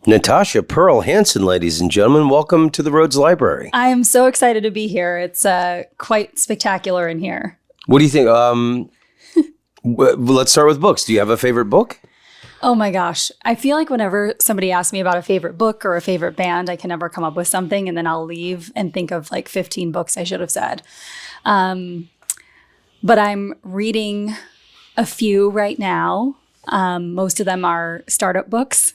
Natasha Pearl Hansen, ladies and gentlemen, welcome to the Rhodes Library. I am so excited to be here. It's quite spectacular in here. What do you think? Let's start with books. Do you have a favorite book? Oh my gosh. I feel like whenever somebody asks me about a favorite book or a favorite band, I can never come up with something, and then I'll leave and think of like 15 books I should have said. But I'm reading a few right now. Most of them are startup books.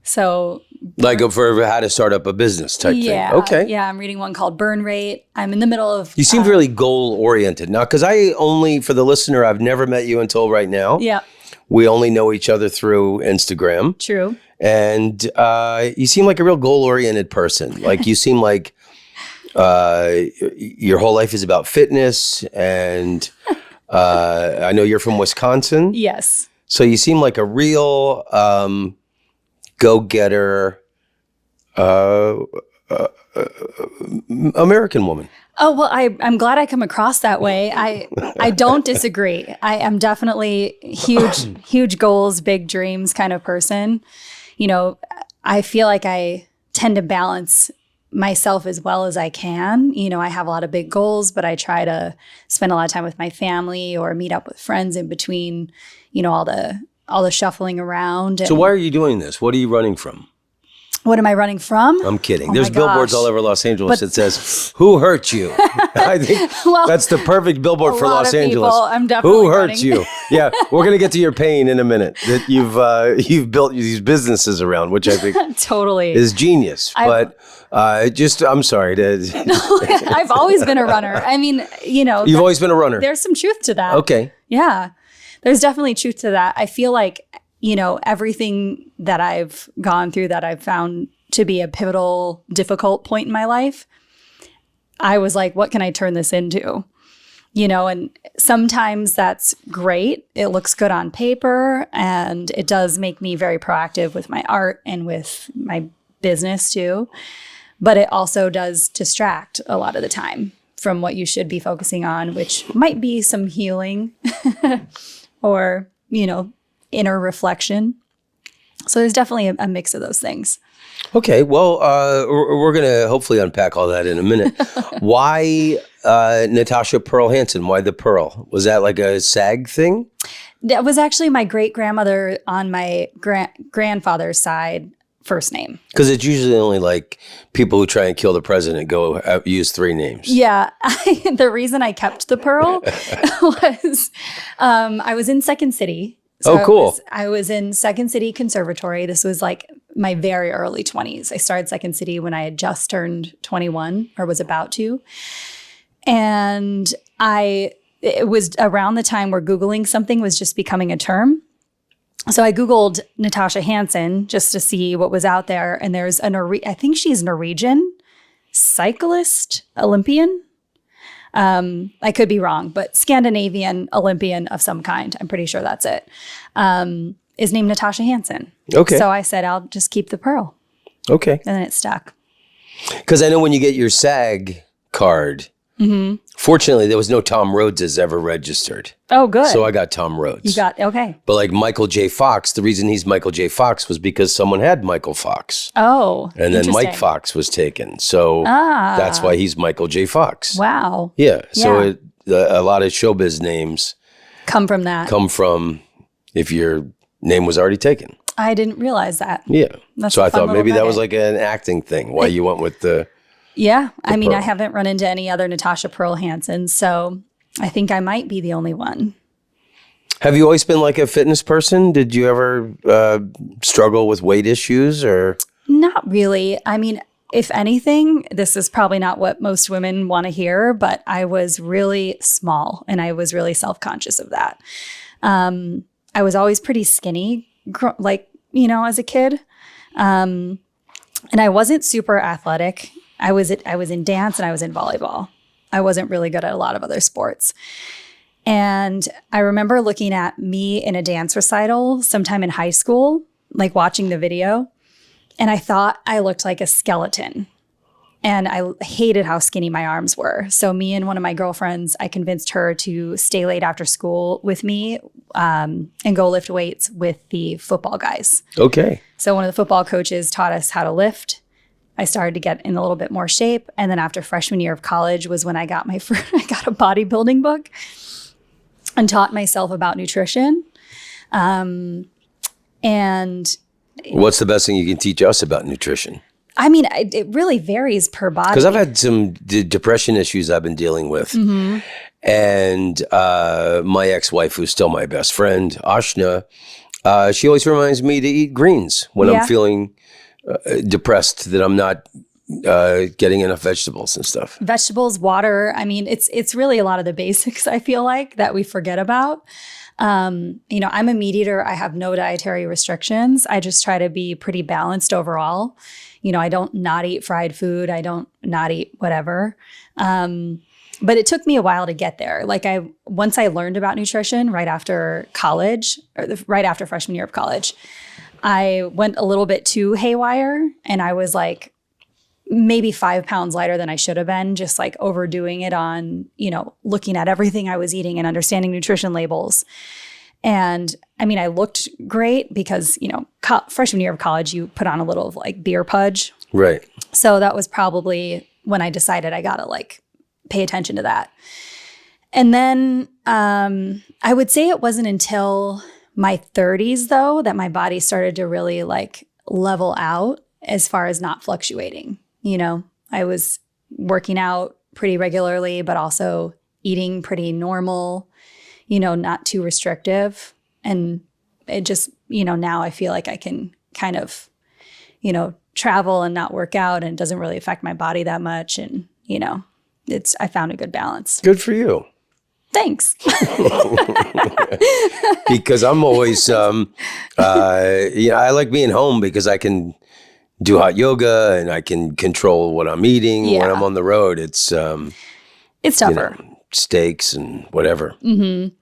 So like for how to start up a business type thing. Okay. Yeah, I'm reading one called Burn Rate. I'm in the middle of... You seem really goal-oriented. Now, because for the listener, I've never met you until right now. Yeah. We only know each other through Instagram. True. And you seem like a real goal-oriented person. Like you seem like your whole life is about fitness. And I know you're from Wisconsin. Yes. So you seem like a real... go-getter, American woman. Oh, well, I'm glad I come across that way. I don't disagree. I am definitely huge goals, big dreams kind of person. You know, I feel like I tend to balance myself as well as I can. You know, I have a lot of big goals, but I try to spend a lot of time with my family or meet up with friends in between, all the shuffling around. So why are you doing this? What are you running from? What am I running from? I'm kidding. There's billboards all over Los Angeles that says, "Who hurt you?" I think that's the perfect billboard for Los Angeles. I'm definitely Who hurt you? Yeah, we're gonna get to your pain in a minute that you've built these businesses around, which I think totally is genius. But I'm sorry to. I've always been a runner. I mean, you've always been a runner. There's some truth to that. Okay. Yeah. There's definitely truth to that. I feel like, everything that I've gone through that I've found to be a pivotal, difficult point in my life, I was like, what can I turn this into? And sometimes that's great. It looks good on paper, and it does make me very proactive with my art and with my business too. But it also does distract a lot of the time from what you should be focusing on, which might be some healing or, inner reflection. So there's definitely a mix of those things. Okay. Well, we're going to hopefully unpack all that in a minute. Why Natasha Pearl Hansen? Why the Pearl? Was that like a SAG thing? That was actually my great-grandmother on my grandfather's side first name. Because it's usually only like people who try and kill the president use three names. Yeah. The reason I kept the Pearl was I was in Second City. So cool. I was in Second City Conservatory. This was like my very early 20s. I started Second City when I had just turned 21 or was about to. And it was around the time where Googling something was just becoming a term. So I Googled Natasha Hansen just to see what was out there. And there's I think she's Norwegian cyclist, Olympian. I could be wrong, but Scandinavian Olympian of some kind. I'm pretty sure that's it. Is named Natasha Hansen. Okay. So I said, I'll just keep the Pearl. Okay. And then it stuck. Because I know when you get your SAG card, fortunately, there was no Tom Rhodeses ever registered. Oh, good. So I got Tom Rhodes. Okay. But like Michael J. Fox, the reason he's Michael J. Fox was because someone had Michael Fox. Oh, and then Mike Fox was taken. So that's why he's Michael J. Fox. Wow. Yeah. So a lot of showbiz names come from if your name was already taken. I didn't realize that. Yeah. So I thought maybe that was nugget. like an acting thing, why you went with the... Yeah. I mean, Pearl. I haven't run into any other Natasha Pearl Hansen, so I think I might be the only one. Have you always been like a fitness person? Did you ever struggle with weight issues or? Not really. I mean, if anything, this is probably not what most women want to hear, but I was really small and I was really self-conscious of that. I was always pretty skinny, as a kid. And I wasn't super athletic. I was in dance and I was in volleyball. I wasn't really good at a lot of other sports. And I remember looking at me in a dance recital sometime in high school, like watching the video, and I thought I looked like a skeleton. And I hated how skinny my arms were. So me and one of my girlfriends, I convinced her to stay late after school with me and go lift weights with the football guys. Okay. So one of the football coaches taught us how to lift. I started to get in a little bit more shape. And then after freshman year of college was when I got I got a bodybuilding book and taught myself about nutrition. And what's the best thing you can teach us about nutrition? I mean, it really varies per body. Because I've had some depression issues I've been dealing with. Mm-hmm. And my ex-wife, who's still my best friend, Ashna, she always reminds me to eat greens when I'm feeling depressed, that I'm not getting enough vegetables and stuff. Vegetables, water. I mean, it's really a lot of the basics, I feel like, that we forget about. I'm a meat eater. I have no dietary restrictions. I just try to be pretty balanced overall. I don't not eat fried food. I don't not eat whatever. But it took me a while to get there. Like once I learned about nutrition right after college, or right after freshman year of college, I went a little bit too haywire, and I was like maybe 5 pounds lighter than I should have been, just like overdoing it on, looking at everything I was eating and understanding nutrition labels. And I mean, I looked great because, freshman year of college, you put on a little of like beer pudge. Right. So that was probably when I decided I got to like pay attention to that. And then I would say it wasn't until my 30s, though, that my body started to really like level out as far as not fluctuating. I was working out pretty regularly, but also eating pretty normal, not too restrictive. And it just, now I feel like I can kind of, travel and not work out, and it doesn't really affect my body that much. And, I found a good balance. Good for you. Thanks. Because I'm always, I like being home because I can do hot yoga and I can control what I'm eating. Yeah. When I'm on the road, it's tougher. Steaks and whatever. Mm-hmm.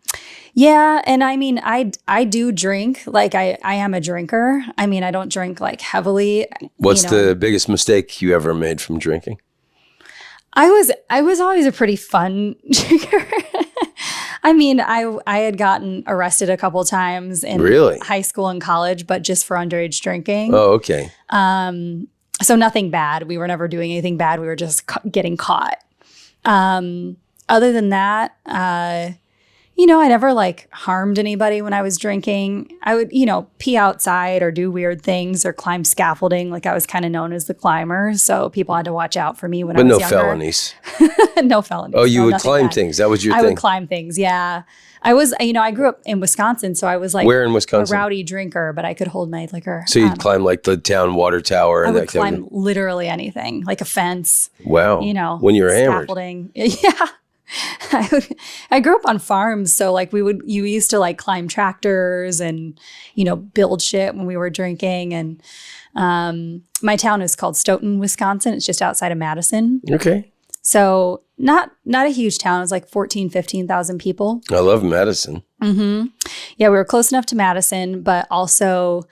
Yeah. And I mean, I do drink. Like I am a drinker. I mean, I don't drink like heavily. What's the biggest mistake you ever made from drinking? I was always a pretty fun drinker. I mean, I had gotten arrested a couple times in high school and college, but just for underage drinking. Oh, okay. So nothing bad. We were never doing anything bad. We were just getting caught. Other than that, I never like harmed anybody when I was drinking. I would, pee outside or do weird things or climb scaffolding. Like I was kind of known as the climber. So people had to watch out for me when I was younger. But no felonies. No felonies. Oh, you would climb things. That was your thing. I would climb things. Yeah. I was, I grew up in Wisconsin. So I was like where in Wisconsin? A rowdy drinker, but I could hold my liquor. So you'd climb like the town water tower. I would climb literally anything, like a fence. Wow. When you were hammered. Scaffolding. Yeah. I grew up on farms, so like you used to like climb tractors and build shit when we were drinking. And my town is called Stoughton, Wisconsin. It's just outside of Madison. Okay. So not a huge town. It's like 15,000 people. I love Madison. Mm-hmm. Yeah, we were close enough to Madison, but also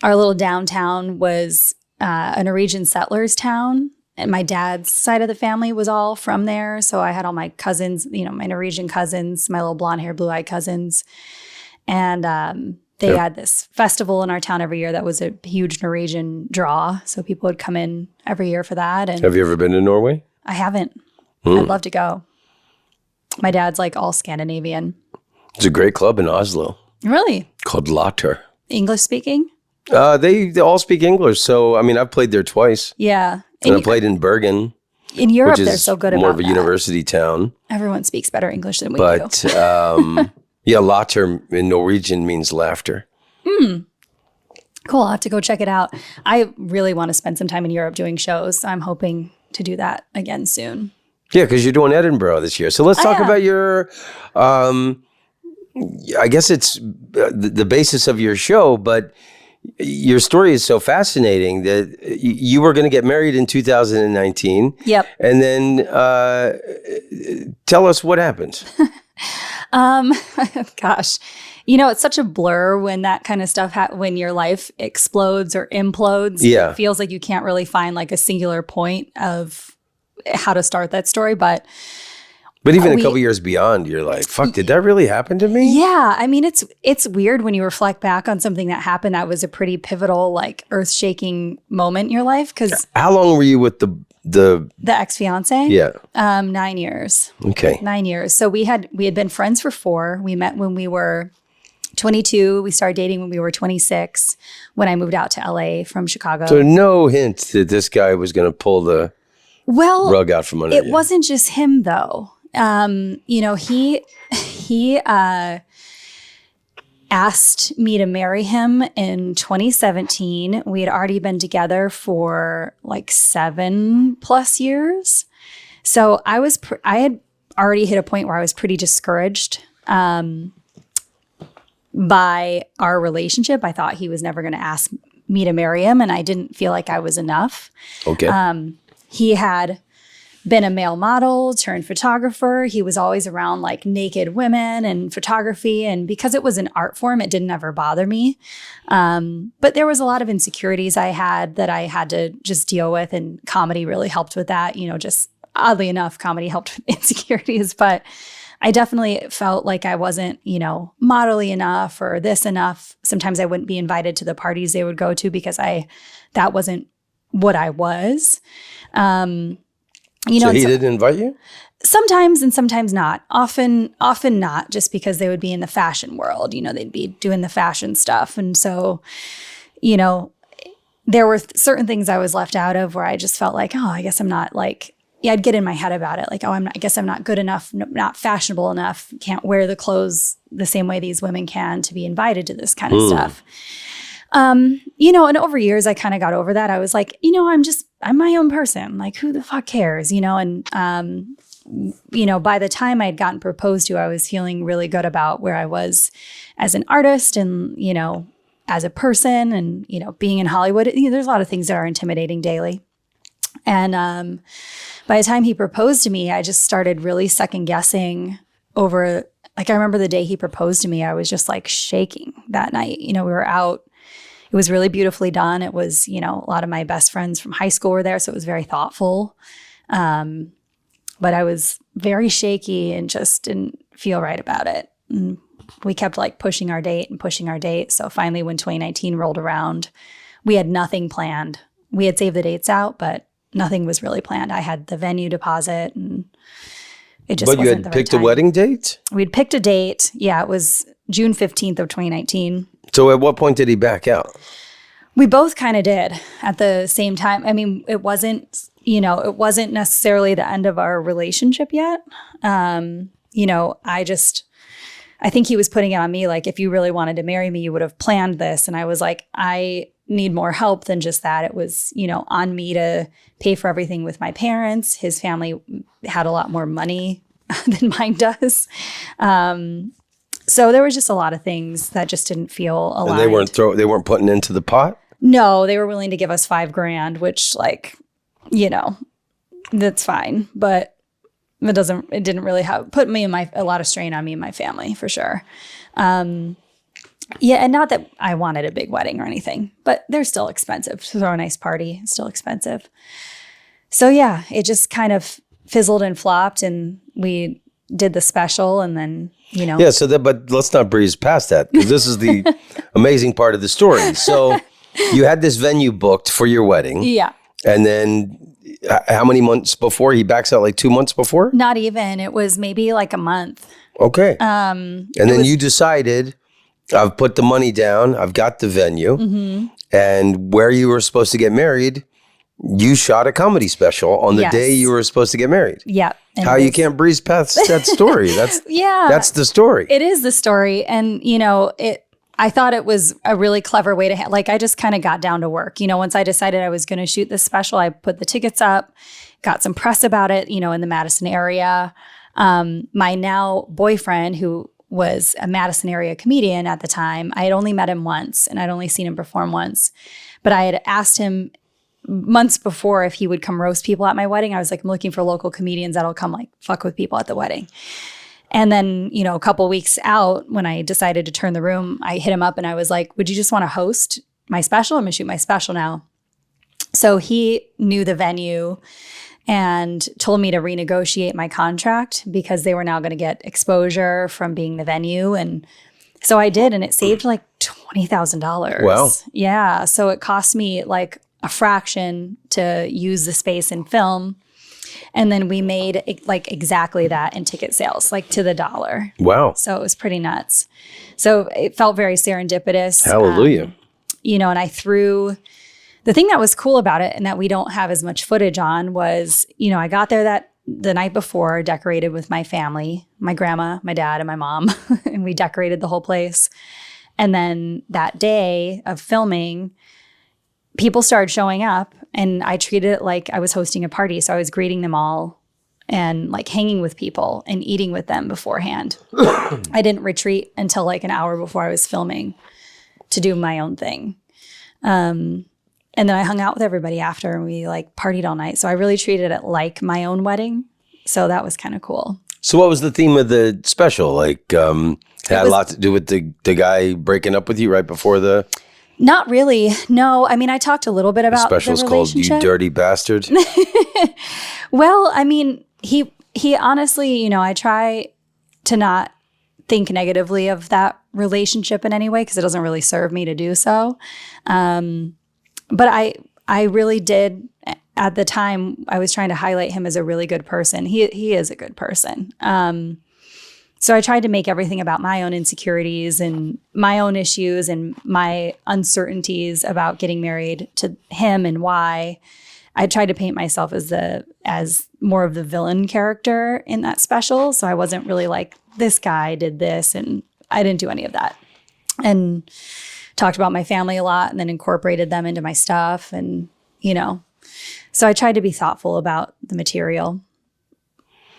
our little downtown was a Norwegian settlers town. And my dad's side of the family was all from there. So I had all my cousins, my Norwegian cousins, my little blonde hair, blue eyed cousins. And they had this festival in our town every year that was a huge Norwegian draw. So people would come in every year for that. And have you ever been to Norway? I haven't. I'd love to go. My dad's like all Scandinavian. It's a great club in Oslo. Really? Called Latter. English speaking? They all speak English. So, I mean, I've played there twice. Yeah. And I played in Bergen. In Europe, they're so good about more of a that. University town. Everyone speaks better English than we do. But, yeah, latter in Norwegian means laughter. Cool. I'll have to go check it out. I really want to spend some time in Europe doing shows. So I'm hoping to do that again soon. Yeah, because you're doing Edinburgh this year. So let's talk about your, I guess it's the basis of your show, but your story is so fascinating that you were going to get married in 2019. Yep. And then tell us what happened. Gosh, it's such a blur when that kind of stuff, when your life explodes or implodes. Yeah. It feels like you can't really find like a singular point of how to start that story, but even a couple years beyond, you're like, fuck, did that really happen to me? Yeah. I mean, it's weird when you reflect back on something that happened that was a pretty pivotal, like earth-shaking moment in your life. Because how long were you with the ex-fiance? Yeah. 9 years. Okay. 9 years. So we had been friends for 4. We met when we were 22. We started dating when we were 26, when I moved out to LA from Chicago. So no hint that this guy was going to pull the rug out from under you. It wasn't just him, though. He asked me to marry him in 2017. We had already been together for like 7+ years. So I had already hit a point where I was pretty discouraged by our relationship. I thought he was never going to ask me to marry him, and I didn't feel like I was enough. Okay. He had been a male model turned photographer. He was always around like naked women and photography. And because it was an art form, it didn't ever bother me. But there was a lot of insecurities I had that I had to just deal with. And comedy really helped with that. Just oddly enough, comedy helped with insecurities. But I definitely felt like I wasn't, modelly enough or this enough. Sometimes I wouldn't be invited to the parties they would go to because that wasn't what I was. So he didn't invite you? Sometimes and sometimes not. Often not, just because they would be in the fashion world. They'd be doing the fashion stuff. And so, there were certain things I was left out of where I just felt like, oh, I guess I'm not like, I'd get in my head about it. Like, oh, I guess I'm not good enough, not fashionable enough, can't wear the clothes the same way these women can to be invited to this kind of stuff. And over years, I kind of got over that. I was like, I'm my own person. Like, who the fuck cares? And, by the time I had gotten proposed to, I was feeling really good about where I was as an artist and, as a person and, being in Hollywood. There's a lot of things that are intimidating daily. And by the time he proposed to me, I just started really second guessing over, like, I remember the day he proposed to me, I was just like shaking that night. We were out. It was really beautifully done. It was, a lot of my best friends from high school were there, so it was very thoughtful. But I was very shaky and just didn't feel right about it. And we kept like pushing our date. So finally, when 2019 rolled around, we had nothing planned. We had saved the dates out, but nothing was really planned. I had the venue deposit, and it just wasn't the right time. But you had picked a wedding date? We'd picked a date. Yeah, it was June 15th of 2019. So at what point did he back out? We both kind of did at the same time. I mean, it wasn't necessarily the end of our relationship yet. I think he was putting it on me, like, if you really wanted to marry me, you would have planned this. And I was like, I need more help than just that. It was, on me to pay for everything with my parents. His family had a lot more money than mine does. So there was just a lot of things that just didn't feel aligned. And they weren't putting into the pot? No, they were willing to give us $5,000, which, like, that's fine. But it didn't really put me in a lot of strain on me and my family, for sure. And not that I wanted a big wedding or anything, but they're still expensive. To throw a nice party, it's still expensive. So yeah, it just kind of fizzled and flopped, and we did the special, and then, Yeah, but let's not breeze past that, because this is the amazing part of the story. So you had this venue booked for your wedding. Yeah. And then how many months before? He backs out like 2 months before? Not even. It was maybe like a month. Okay. And then you decided, I've put the money down, I've got the venue, and where you were supposed to get married, you shot a comedy special on the day you were supposed to get married. Yeah. How you can't breeze past that story. That's that's the story. It is the story. And, I thought it was a really clever way to, I just kind of got down to work. Once I decided I was going to shoot this special, I put the tickets up, got some press about it, in the Madison area. My now boyfriend, who was a Madison area comedian at the time, I had only met him once, and I'd only seen him perform once. But I had asked him months before if he would come roast people at my wedding. I was like, I'm looking for local comedians that'll come like fuck with people at the wedding. And then, a couple weeks out, when I decided to turn the room, I hit him up and I was like, would you just want to host my special? I'm going to shoot my special now. So he knew the venue and told me to renegotiate my contract because they were now going to get exposure from being the venue. And so I did, and it saved like $20,000. Wow. Yeah. So it cost me like a fraction to use the space in film. And then we made like exactly that in ticket sales, like to the dollar. Wow. So it was pretty nuts. So it felt very serendipitous. Hallelujah. And I threw, the thing that was cool about it and that we don't have as much footage on was, I got there the night before, decorated with my family, my grandma, my dad, and my mom, and we decorated the whole place. And then that day of filming, people started showing up, and I treated it like I was hosting a party. So I was greeting them all and like hanging with people and eating with them beforehand. I didn't retreat until like an hour before I was filming to do my own thing. And then I hung out with everybody after, and we like partied all night. So I really treated it like my own wedding. So that was kind of cool. So what was the theme of the special? Like, had a lot to do with the guy breaking up with you right before the... Not really. No. I mean, I talked a little bit about the special's called You Dirty Bastard. Well, I mean, he honestly, I try to not think negatively of that relationship in any way because it doesn't really serve me to do so. But I really did, at the time, I was trying to highlight him as a really good person. He is a good person. So I tried to make everything about my own insecurities and my own issues and my uncertainties about getting married to him and why. I tried to paint myself as more of the villain character in that special. So I wasn't really like, this guy did this, and I didn't do any of that. And talked about my family a lot and then incorporated them into my stuff. And, so I tried to be thoughtful about the material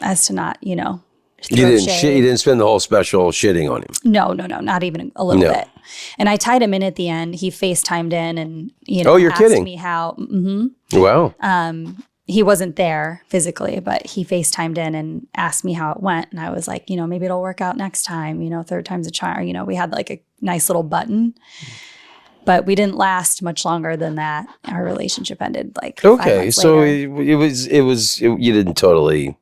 as to not, You didn't spend the whole special shitting on him. No, not even a little bit. And I tied him in at the end. He FaceTimed in and, oh, you're asked kidding me how. Wow. He wasn't there physically, but he FaceTimed in and asked me how it went. And I was like, maybe it'll work out next time, third time's a charm. We had like a nice little button, but we didn't last much longer than that. Our relationship ended like 5 months so later. you didn't totally,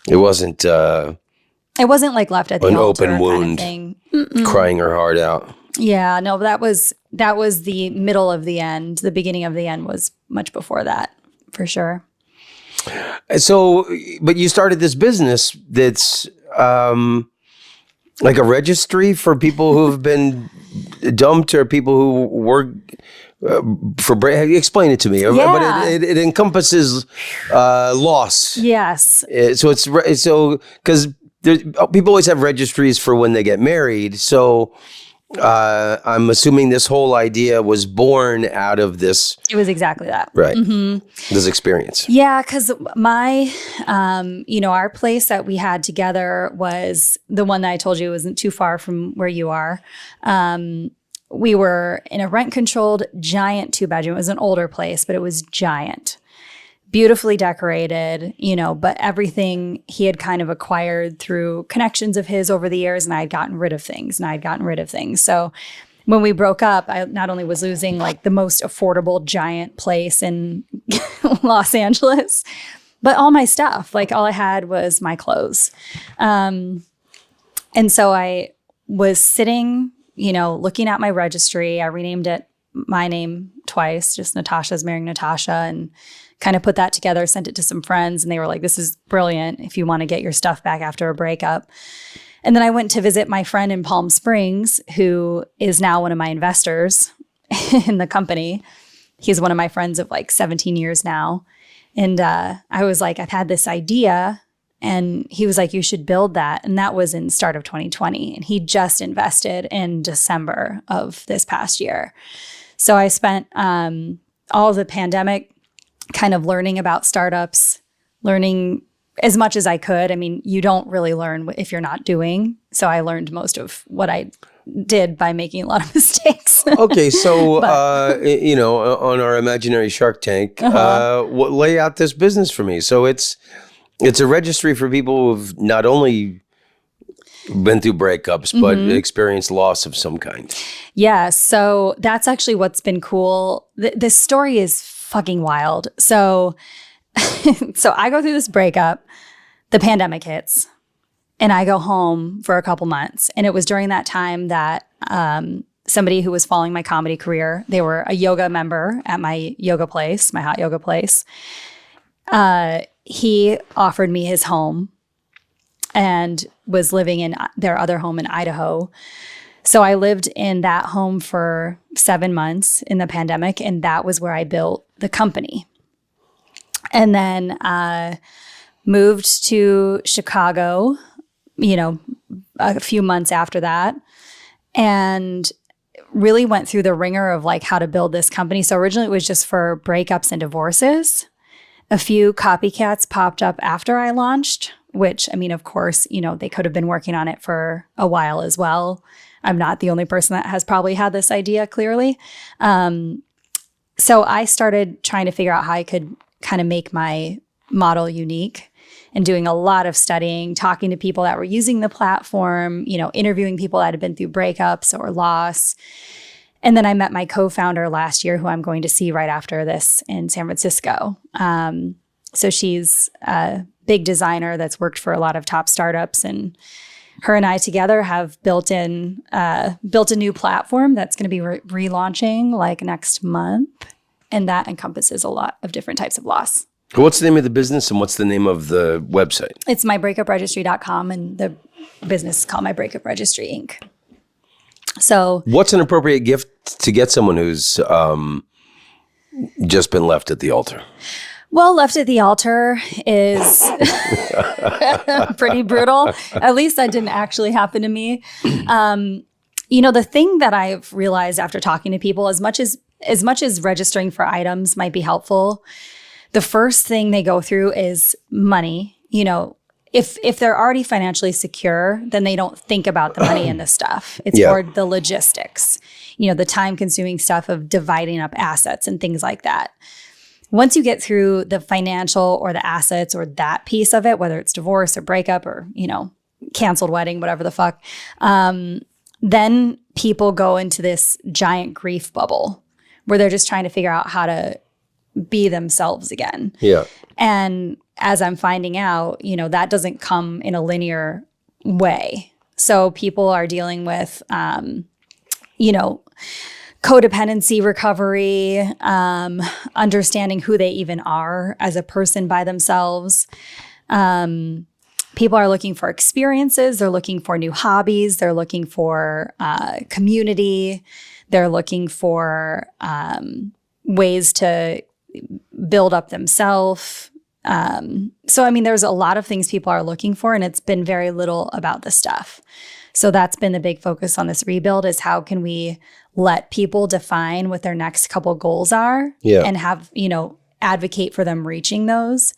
it wasn't like left at the an altar open wound, kind of thing. crying her heart out. Yeah, no, that was the middle of the end. The beginning of the end was much before that, for sure. So, but you started this business that's like a registry for people who have been dumped or people who work explain it to me. Yeah. But it encompasses loss. Yes. So because people always have registries for when they get married. So I'm assuming this whole idea was born out of this. It was exactly that. Right. Mm-hmm. This experience. Yeah, because my, our place that we had together was the one that I told you wasn't too far from where you are. We were in a rent-controlled giant 2-bedroom. It was an older place, but it was giant. Beautifully decorated, but everything he had kind of acquired through connections of his over the years, and I had gotten rid of things, So when we broke up, I not only was losing like the most affordable giant place in Los Angeles, but all my stuff. Like all I had was my clothes. And so I was sitting, looking at my registry. I renamed it my name twice, just Natasha's marrying Natasha, and kind of put that together, sent it to some friends, and they were like, this is brilliant if you want to get your stuff back after a breakup. And then I went to visit my friend in Palm Springs, who is now one of my investors in the company. He's one of my friends of like 17 years now. And I was like, I've had this idea. And he was like, you should build that. And that was in start of 2020. And he just invested in December of this past year. So I spent all of the pandemic kind of learning about startups, learning as much as I could. I mean, you don't really learn if you're not doing. So I learned most of what I did by making a lot of mistakes. Okay, so on our imaginary Shark Tank, lay out this business for me. So it's a registry for people who've not only been through breakups, but experienced loss of some kind. Yeah, so that's actually what's been cool. This story is fucking wild. So So I go through this breakup, the pandemic hits, and I go home for a couple months. And it was during that time that somebody who was following my comedy career, they were a yoga member at my yoga place, my hot yoga place. He offered me his home and was living in their other home in Idaho. So I lived in that home for 7 months in the pandemic, and that was where I built the company. And then moved to Chicago, a few months after that, and really went through the ringer of like how to build this company. So originally it was just for breakups and divorces. A few copycats popped up after I launched, which, I mean, of course, they could have been working on it for a while as well. I'm not the only person that has probably had this idea, clearly. So I started trying to figure out how I could kind of make my model unique, and doing a lot of studying, talking to people that were using the platform, interviewing people that had been through breakups or loss. And then I met my co-founder last year, who I'm going to see right after this in San Francisco. So she's a big designer that's worked for a lot of top startups, and her and I together have built a new platform that's going to be relaunching like next month. And that encompasses a lot of different types of loss. What's the name of the business and what's the name of the website? It's mybreakupregistry.com, and the business is called My Breakup Registry, Inc. So what's an appropriate gift to get someone who's just been left at the altar? Well, left at the altar is pretty brutal. At least that didn't actually happen to me. The thing that I've realized after talking to people, as much as registering for items might be helpful, the first thing they go through is money. If they're already financially secure, then they don't think about the money and the stuff. It's more the logistics, the time-consuming stuff of dividing up assets and things like that. Once you get through the financial or the assets or that piece of it, whether it's divorce or breakup or, canceled wedding, whatever the fuck, then people go into this giant grief bubble where they're just trying to figure out how to be themselves again. Yeah. And as I'm finding out, that doesn't come in a linear way. So people are dealing with, codependency recovery, understanding who they even are as a person by themselves. People are looking for experiences. They're looking for new hobbies. They're looking for community. They're looking for ways to build up themselves. There's a lot of things people are looking for, and it's been very little about the stuff. So that's been the big focus on this rebuild, is how can we let people define what their next couple goals are and have, advocate for them reaching those.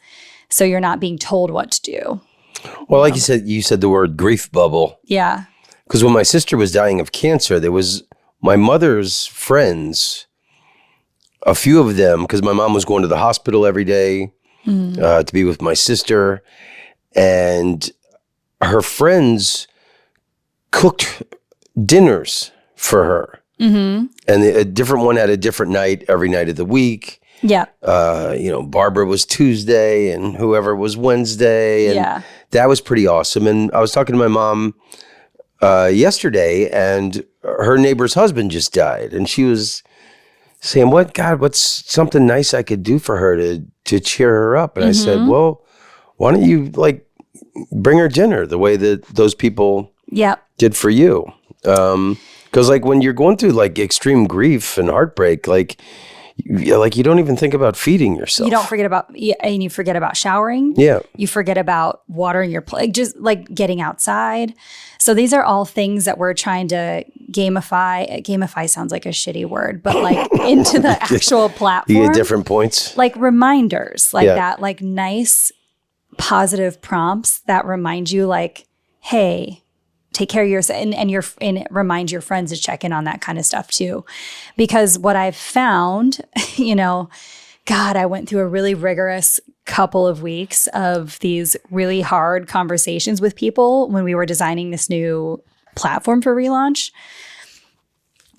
So you're not being told what to do. Well, like you said the word grief bubble. Yeah. Because when my sister was dying of cancer, there was my mother's friends, a few of them, because my mom was going to the hospital every day to be with my sister, and her friends cooked dinners for her. Mm-hmm. And a different one had a different night every night of the week. Yeah. Barbara was Tuesday and whoever was Wednesday. And that was pretty awesome. And I was talking to my mom yesterday, and her neighbor's husband just died. And she was saying, what's something nice I could do for her to cheer her up? And I said, well, why don't you bring her dinner the way that those people did for you? Because when you're going through extreme grief and heartbreak, you don't even think about feeding yourself. You don't forget about, and you forget about showering. Yeah. You forget about watering your plant, just getting outside. So these are all things that we're trying to gamify. Gamify sounds like a shitty word, but into the actual platform. You get different points. Reminders that, nice, positive prompts that remind you hey, take care of yourself, and remind your friends to check in on that kind of stuff too. Because what I've found, I went through a really rigorous couple of weeks of these really hard conversations with people when we were designing this new platform for relaunch.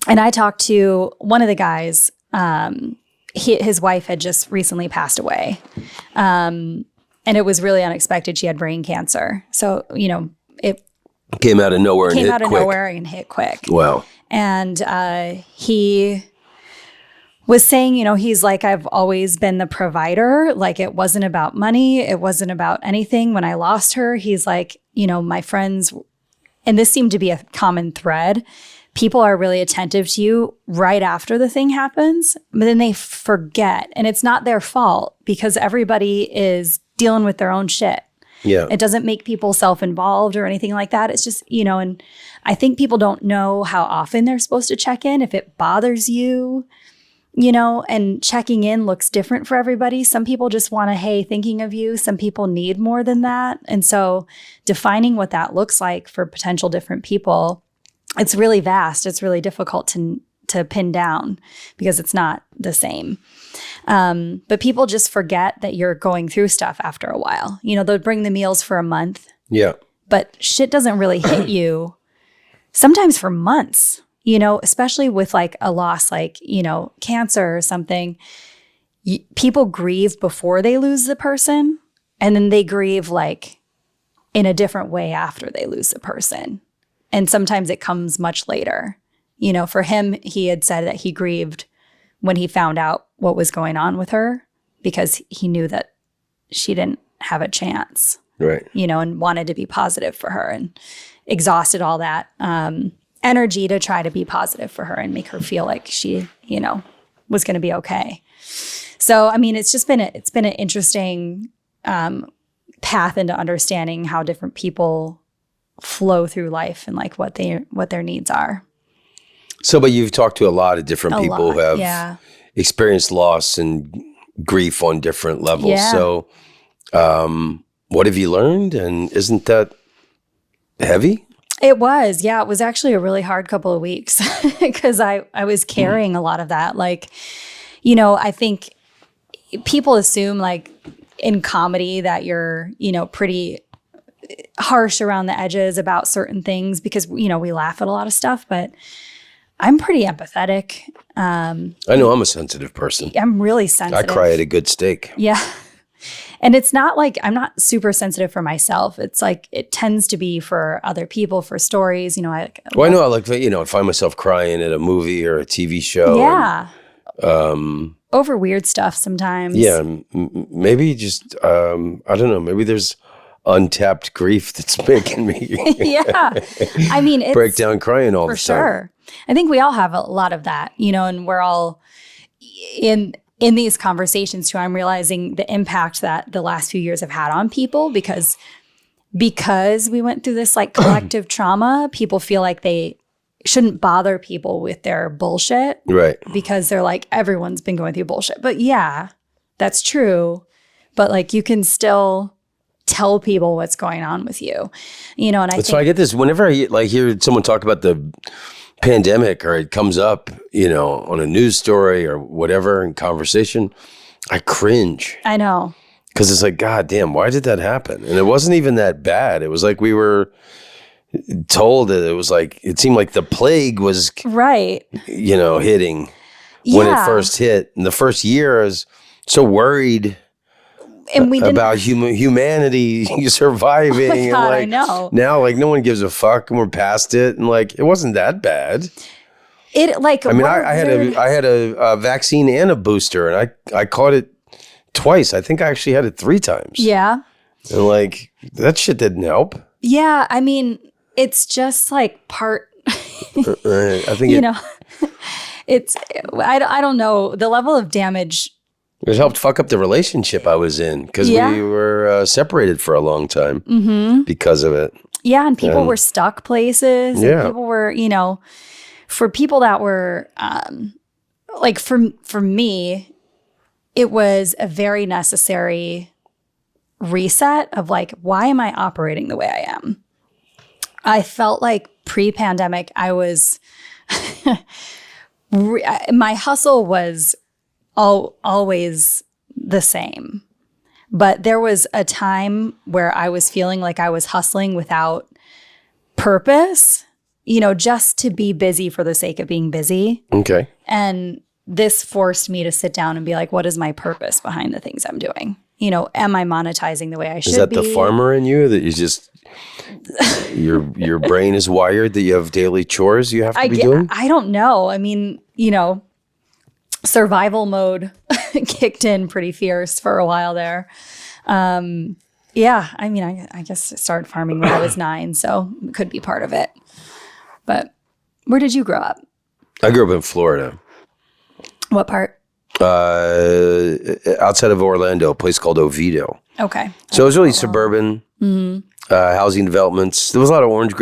And I talked to one of the guys, his wife had just recently passed away. And it was really unexpected. She had brain cancer. So, it came out of nowhere and hit quick. Wow. And he was saying, he's like, I've always been the provider. Like, it wasn't about money. It wasn't about anything. When I lost her, he's like, my friends, and this seemed to be a common thread. People are really attentive to you right after the thing happens, but then they forget. And it's not their fault because everybody is dealing with their own shit. Yeah. It doesn't make people self-involved or anything like that. It's just, and I think people don't know how often they're supposed to check in. If it bothers you, and checking in looks different for everybody. Some people just want to, hey, thinking of you. Some people need more than that. And so defining what that looks like for potential different people, it's really vast. It's really difficult to pin down because it's not the same. But people just forget that you're going through stuff after a while. They'll bring the meals for a month. Yeah. But shit doesn't really hit you sometimes for months, especially with like a loss, like, cancer or something. People grieve before they lose the person, and then they grieve like in a different way after they lose the person. And sometimes it comes much later. For him, he had said that he grieved when he found out what was going on with her because he knew that she didn't have a chance. Right. And wanted to be positive for her and exhausted all that energy to try to be positive for her and make her feel like she, was going to be okay. So, I mean, it's been an interesting path into understanding how different people flow through life and like what their needs are. So, but you've talked to a lot of different people who have experienced loss and grief on different levels. Yeah. So, what have you learned? And isn't that heavy? It was. Yeah. It was actually a really hard couple of weeks because I was carrying a lot of that. Like, I think people assume like in comedy that you're, pretty harsh around the edges about certain things because, we laugh at a lot of stuff, but I'm pretty empathetic. I know I'm a sensitive person. I'm really sensitive. I cry at a good steak. Yeah. And it's not like I'm not super sensitive for myself. It's like it tends to be for other people, for stories. I know I like, I find myself crying at a movie or a TV show. Yeah. Over weird stuff sometimes. Yeah. Maybe just, I don't know, maybe there's untapped grief that's making me yeah. I mean, it's break down crying all the time. For sure. I think we all have a lot of that, and we're all in these conversations too. I'm realizing the impact that the last few years have had on people because we went through this like collective trauma. People feel like they shouldn't bother people with their bullshit. Right. Because they're like, everyone's been going through bullshit. But yeah, that's true. But like you can still tell people what's going on with you, and so I get this whenever I hear someone talk about the pandemic or it comes up, on a news story or whatever in conversation, I cringe. I know. Because it's like, God damn, why did that happen? And it wasn't even that bad. It was like we were told that it was like, it seemed like the plague was right, hitting when it first hit. And the first year I was so worried and we about humanity surviving. Oh my God, and I know. Now, no one gives a fuck, and we're past it, and it wasn't that bad. I had a vaccine and a booster, and I caught it twice. I think I actually had it 3 times. Yeah, and that shit didn't help. Yeah, I mean, it's just like part. I think it's. I don't know the level of damage. It helped fuck up the relationship I was in because we were separated for a long time because of it. Yeah, and people were stuck places. Yeah. And people were, for people that were, for me, it was a very necessary reset of why am I operating the way I am? I felt like pre-pandemic, I was, my hustle was always the same. But there was a time where I was feeling like I was hustling without purpose, just to be busy for the sake of being busy. Okay. And this forced me to sit down and be like, what is my purpose behind the things I'm doing? Am I monetizing the way I should be? Is that the farmer in you that you just, your brain is wired that you have daily chores you have to be doing? I don't know. I mean, survival mode kicked in pretty fierce for a while there. Yeah, I mean, I guess I started farming when I was 9, so it could be part of it. But where did you grow up? I grew up in Florida. What part? Outside of Orlando, a place called Oviedo. Okay. So it was really suburban, housing developments. There was a lot of orange.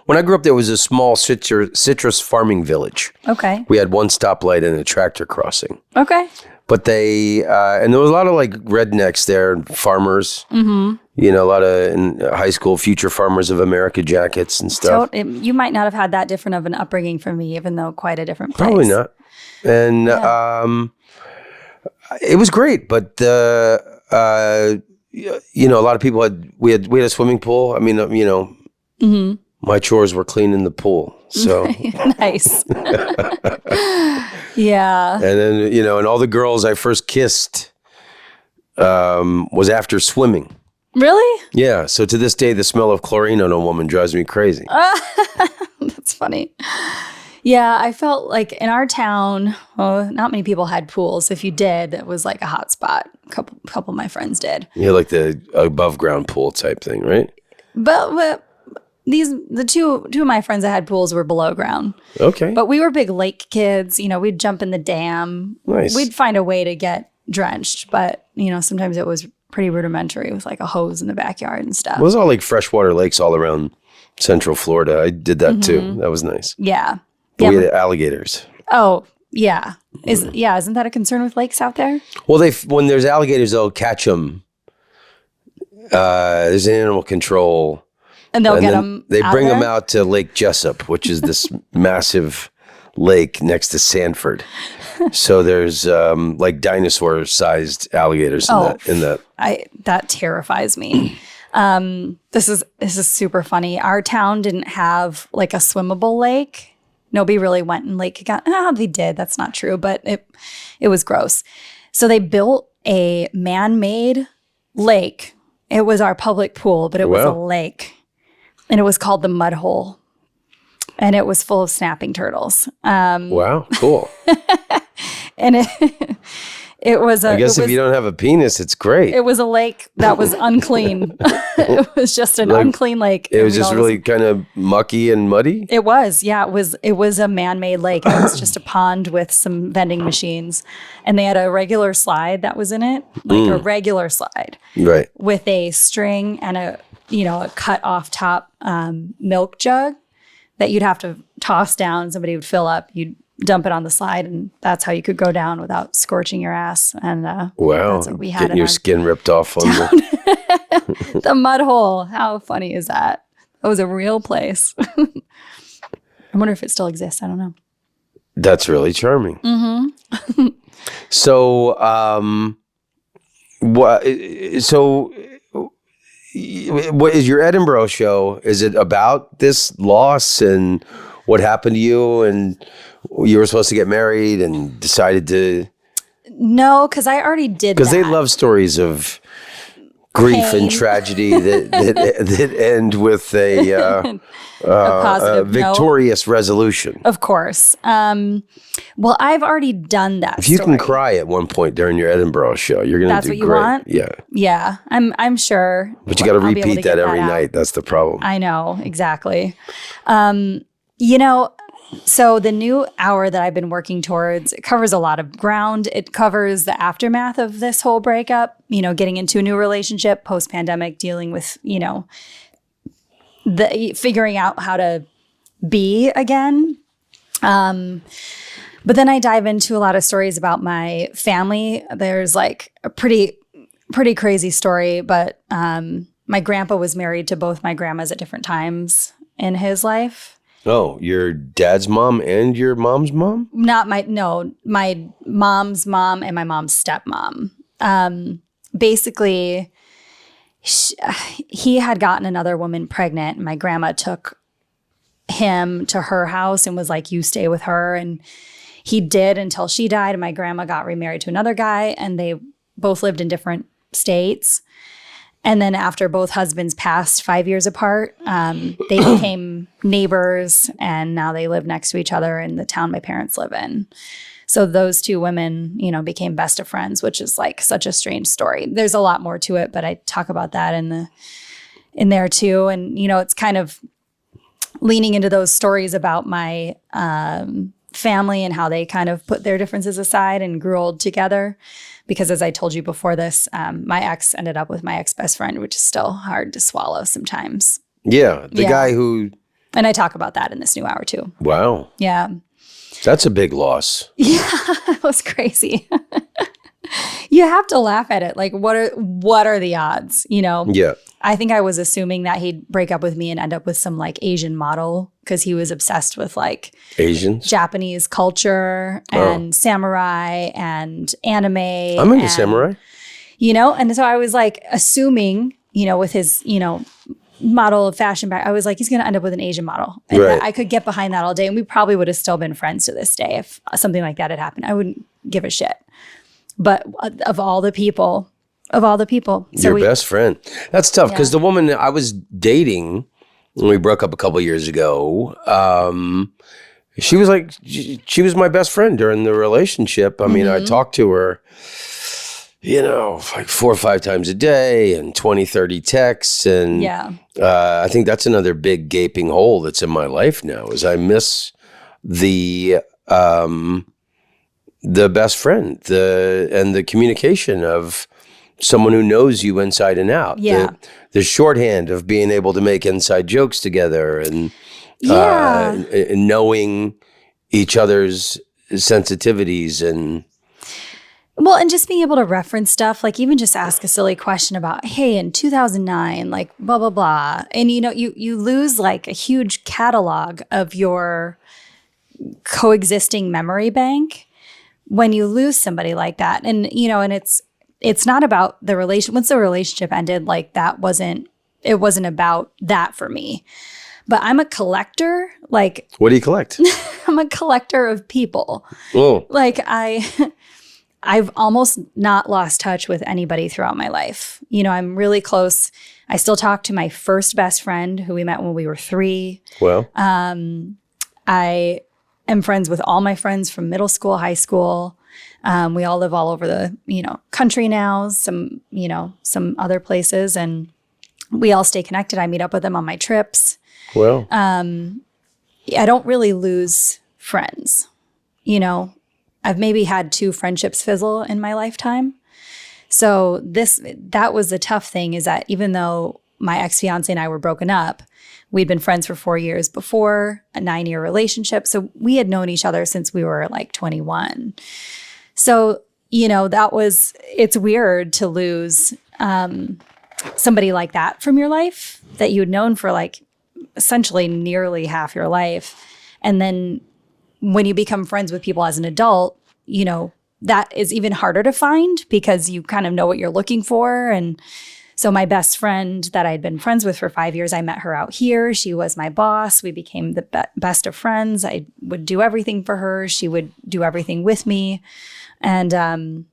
When I grew up, there was a small citrus farming village. Okay. We had one stoplight and a tractor crossing. Okay. But and there was a lot of like rednecks there, farmers. Mm-hmm. A lot of in high school future farmers of America jackets and stuff. You might not have had that different of an upbringing from me, even though quite a different place. Probably not. And it was great, but a lot of people we had a swimming pool. I mean, my chores were cleaning the pool. So nice. Yeah. And then, and all the girls I first kissed was after swimming. Really? Yeah. So to this day, the smell of chlorine on a woman drives me crazy. That's funny. Yeah, I felt like in our town, not many people had pools. If you did, it was like a hot spot. A couple of my friends did. Yeah, like the above ground pool type thing, right? But the two of my friends that had pools were below ground. Okay. But we were big lake kids. We'd jump in the dam. Nice. We'd find a way to get drenched, but sometimes it was pretty rudimentary with like a hose in the backyard and stuff. It was all like freshwater lakes all around Central Florida. I did that too. That was nice. Yeah. We had alligators. Oh, yeah. Isn't that a concern with lakes out there? Well, when there's alligators, they'll catch them. There's animal control. And they'll get them. They bring them out to Lake Jessup, which is this massive lake next to Sanford. So there's like dinosaur-sized alligators in that. That terrifies me. This is super funny. Our town didn't have like a swimmable lake. Nobody really went in Lake Kagana. They did. That's not true, but it was gross. So they built a man-made lake. It was our public pool, but it was a lake. And it was called the Mud Hole. And it was full of snapping turtles. Wow, cool. And it was I guess if you don't have a penis, it's great. It was a lake that was unclean. It was just an unclean lake. It was just really kind of mucky and muddy? It was, yeah. It was a man-made lake. It was just a pond with some vending machines. And they had a regular slide that was in it, like a regular slide. Right. With a string and a cut off top milk jug that you'd have to toss down. Somebody would fill up. You'd dump it on the slide, and that's how you could go down without scorching your ass. And wow, that's what we had. Getting your skin ripped off on the Mud Hole. How funny is that? That was a real place. I wonder if it still exists. I don't know. That's really charming. Mm-hmm. So, what is your Edinburgh show? Is it about this loss and what happened to you, and you were supposed to get married and decided to? No, because I already did. Because they love stories of grief and tragedy that end with a positive victorious resolution. Of course. Well, I've already done that. If you can cry at one point during your Edinburgh show, you're going to do great. That's what you want? Yeah. Yeah, I'm sure. But you got to repeat that every night. That's the problem. I know, exactly. So the new hour that I've been working towards, it covers a lot of ground. It covers the aftermath of this whole breakup, getting into a new relationship, post-pandemic, dealing with, the figuring out how to be again. But then I dive into a lot of stories about my family. There's like a pretty crazy story, but my grandpa was married to both my grandmas at different times in his life. Oh, your dad's mom and your mom's mom? My mom's mom and my mom's stepmom. Basically, he had gotten another woman pregnant, and my grandma took him to her house and was like, you stay with her. And he did until she died. And my grandma got remarried to another guy, and they both lived in different states. And then after both husbands passed 5 years apart, they became neighbors, and now they live next to each other in the town my parents live in. So those two women, you know, became best of friends, which is like such a strange story. There's a lot more to it, but I talk about that in there too. And, you know, it's kind of leaning into those stories about my family and how they kind of put their differences aside and grew old together. Because as I told you before this, my ex ended up with my ex-best friend, which is still hard to swallow sometimes. Yeah. The guy who... And I talk about that in this new hour too. Wow. Yeah. That's a big loss. Yeah, it was crazy. You have to laugh at it. Like, what are the odds, you know? Yeah. I think I was assuming that he'd break up with me and end up with some like Asian model because he was obsessed with like Asians, Japanese culture and samurai and anime. I'm into samurai. You know, and so I was like assuming, you know, with his, you know, model of fashion back, I was like, he's going to end up with an Asian model. And I could get behind that all day. And we probably would have still been friends to this day if something like that had happened. I wouldn't give a shit. But of all the people. So your best friend. That's tough because the woman I was dating when we broke up a couple of years ago, she was like, she was my best friend during the relationship. I mean, I talked to her, you know, like 4 or 5 times a day and 20, 30 texts. And I think that's another big gaping hole that's in my life now is I miss the best friend, and the communication of someone who knows you inside and out. Yeah. The shorthand of being able to make inside jokes together and knowing each other's sensitivities and... Well, and just being able to reference stuff, like even just ask a silly question about, hey, in 2009, like blah, blah, blah. And, you know, you lose like a huge catalog of your coexisting memory bank when you lose somebody like that. And, you know, and it's not about the relation. Once the relationship ended, like it wasn't about that for me. But I'm a collector. Like, what do you collect? I'm a collector of people. Oh. Like I've almost not lost touch with anybody throughout my life. You know, I'm really close. I still talk to my first best friend who we met when we were 3. Well, I am friends with all my friends from middle school, high school. We all live all over the, you know, country now, some other places, and we all stay connected. I meet up with them on my trips. Well, I don't really lose friends. You know, I've maybe had 2 friendships fizzle in my lifetime. So that was the tough thing, is that even though my ex-fiance and I were broken up, we'd been friends for 4 years before, a 9-year relationship. So we had known each other since we were like 21. So, you know, it's weird to lose somebody like that from your life that you had known for like essentially nearly half your life. And then when you become friends with people as an adult, you know, that is even harder to find because you kind of know what you're looking for. And so my best friend that I had been friends with for 5 years, I met her out here. She was my boss. We became the best of friends. I would do everything for her. She would do everything with me. And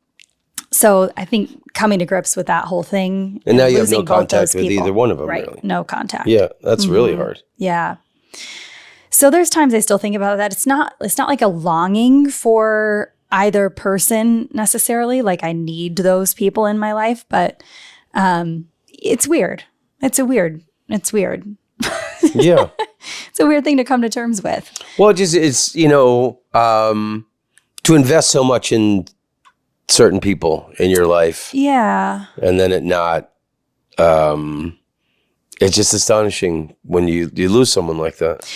so I think coming to grips with that whole thing. And now you have no contact with either one of them, right? really. No contact. Yeah, that's really hard. Yeah. So there's times I still think about that. It's not like a longing for either person necessarily. Like I need those people in my life, but it's weird. It's weird. Yeah. It's a weird thing to come to terms with. Well, it's you know, to invest so much in certain people in your life. Yeah. And then it's just astonishing when you lose someone like that.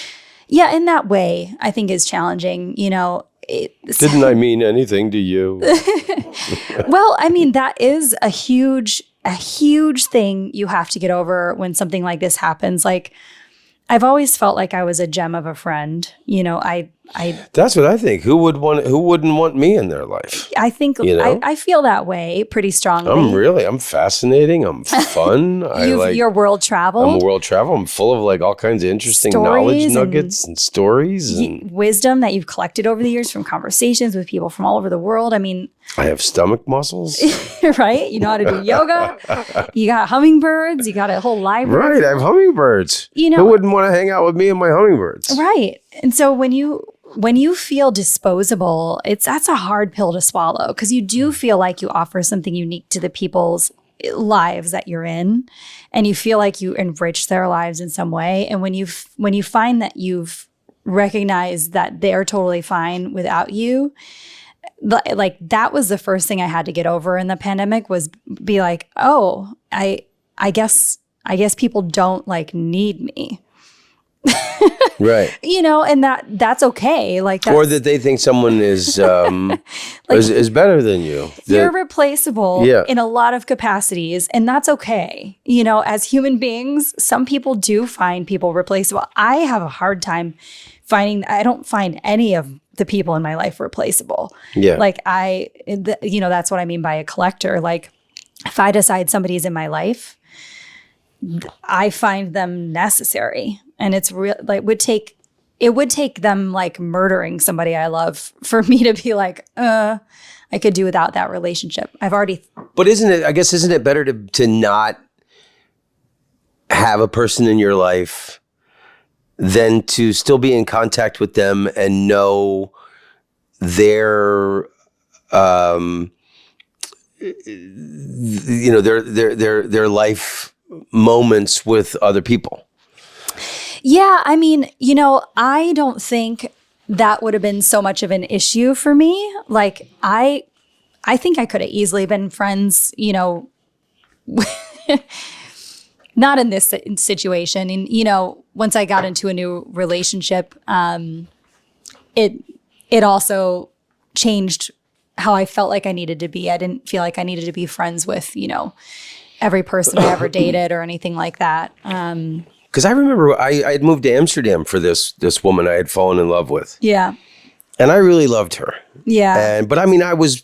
Yeah, in that way, I think is challenging. You know, didn't I mean anything to you? Well, I mean, that is a huge thing you have to get over when something like this happens. Like, I've always felt like I was a gem of a friend. That's what I think. Who wouldn't want me in their life? I think I feel that way pretty strongly. I'm fascinating. I'm fun. You're world traveled. I'm world travel. I'm full of like all kinds of interesting knowledge nuggets and stories and wisdom that you've collected over the years from conversations with people from all over the world. I mean, I have stomach muscles. Right? You know how to do yoga. You got hummingbirds. You got a whole library. Right. I have hummingbirds. Who wouldn't want to hang out with me and my hummingbirds? Right. And so when you feel disposable, that's a hard pill to swallow, because you do feel like you offer something unique to the people's lives that you're in, and you feel like you enrich their lives in some way. And when you find that you've recognized that they're totally fine without you, like that was the first thing I had to get over in the pandemic, was be like, oh, I guess people don't like need me. Right. And that's okay. Or that they think someone is is better than you. You're replaceable in a lot of capacities, and that's okay. As human beings, some people do find people replaceable. I have a hard time I don't find any of the people in my life replaceable. Yeah. That's what I mean by a collector. Like, if I decide somebody's in my life, I find them necessary. And it's real, like, it would take them like murdering somebody I love for me to be like, I could do without that relationship. But isn't it better to not have a person in your life than to still be in contact with them and know their life moments with other people? Yeah, I mean, I don't think that would have been so much of an issue for me. Like, I think I could have easily been friends, not in this situation. And, once I got into a new relationship, it also changed how I felt like I needed to be. I didn't feel like I needed to be friends with, every person I ever dated or anything like that. Because I remember I had moved to Amsterdam for this woman I had fallen in love with. Yeah. And I really loved her. Yeah. But I mean, I was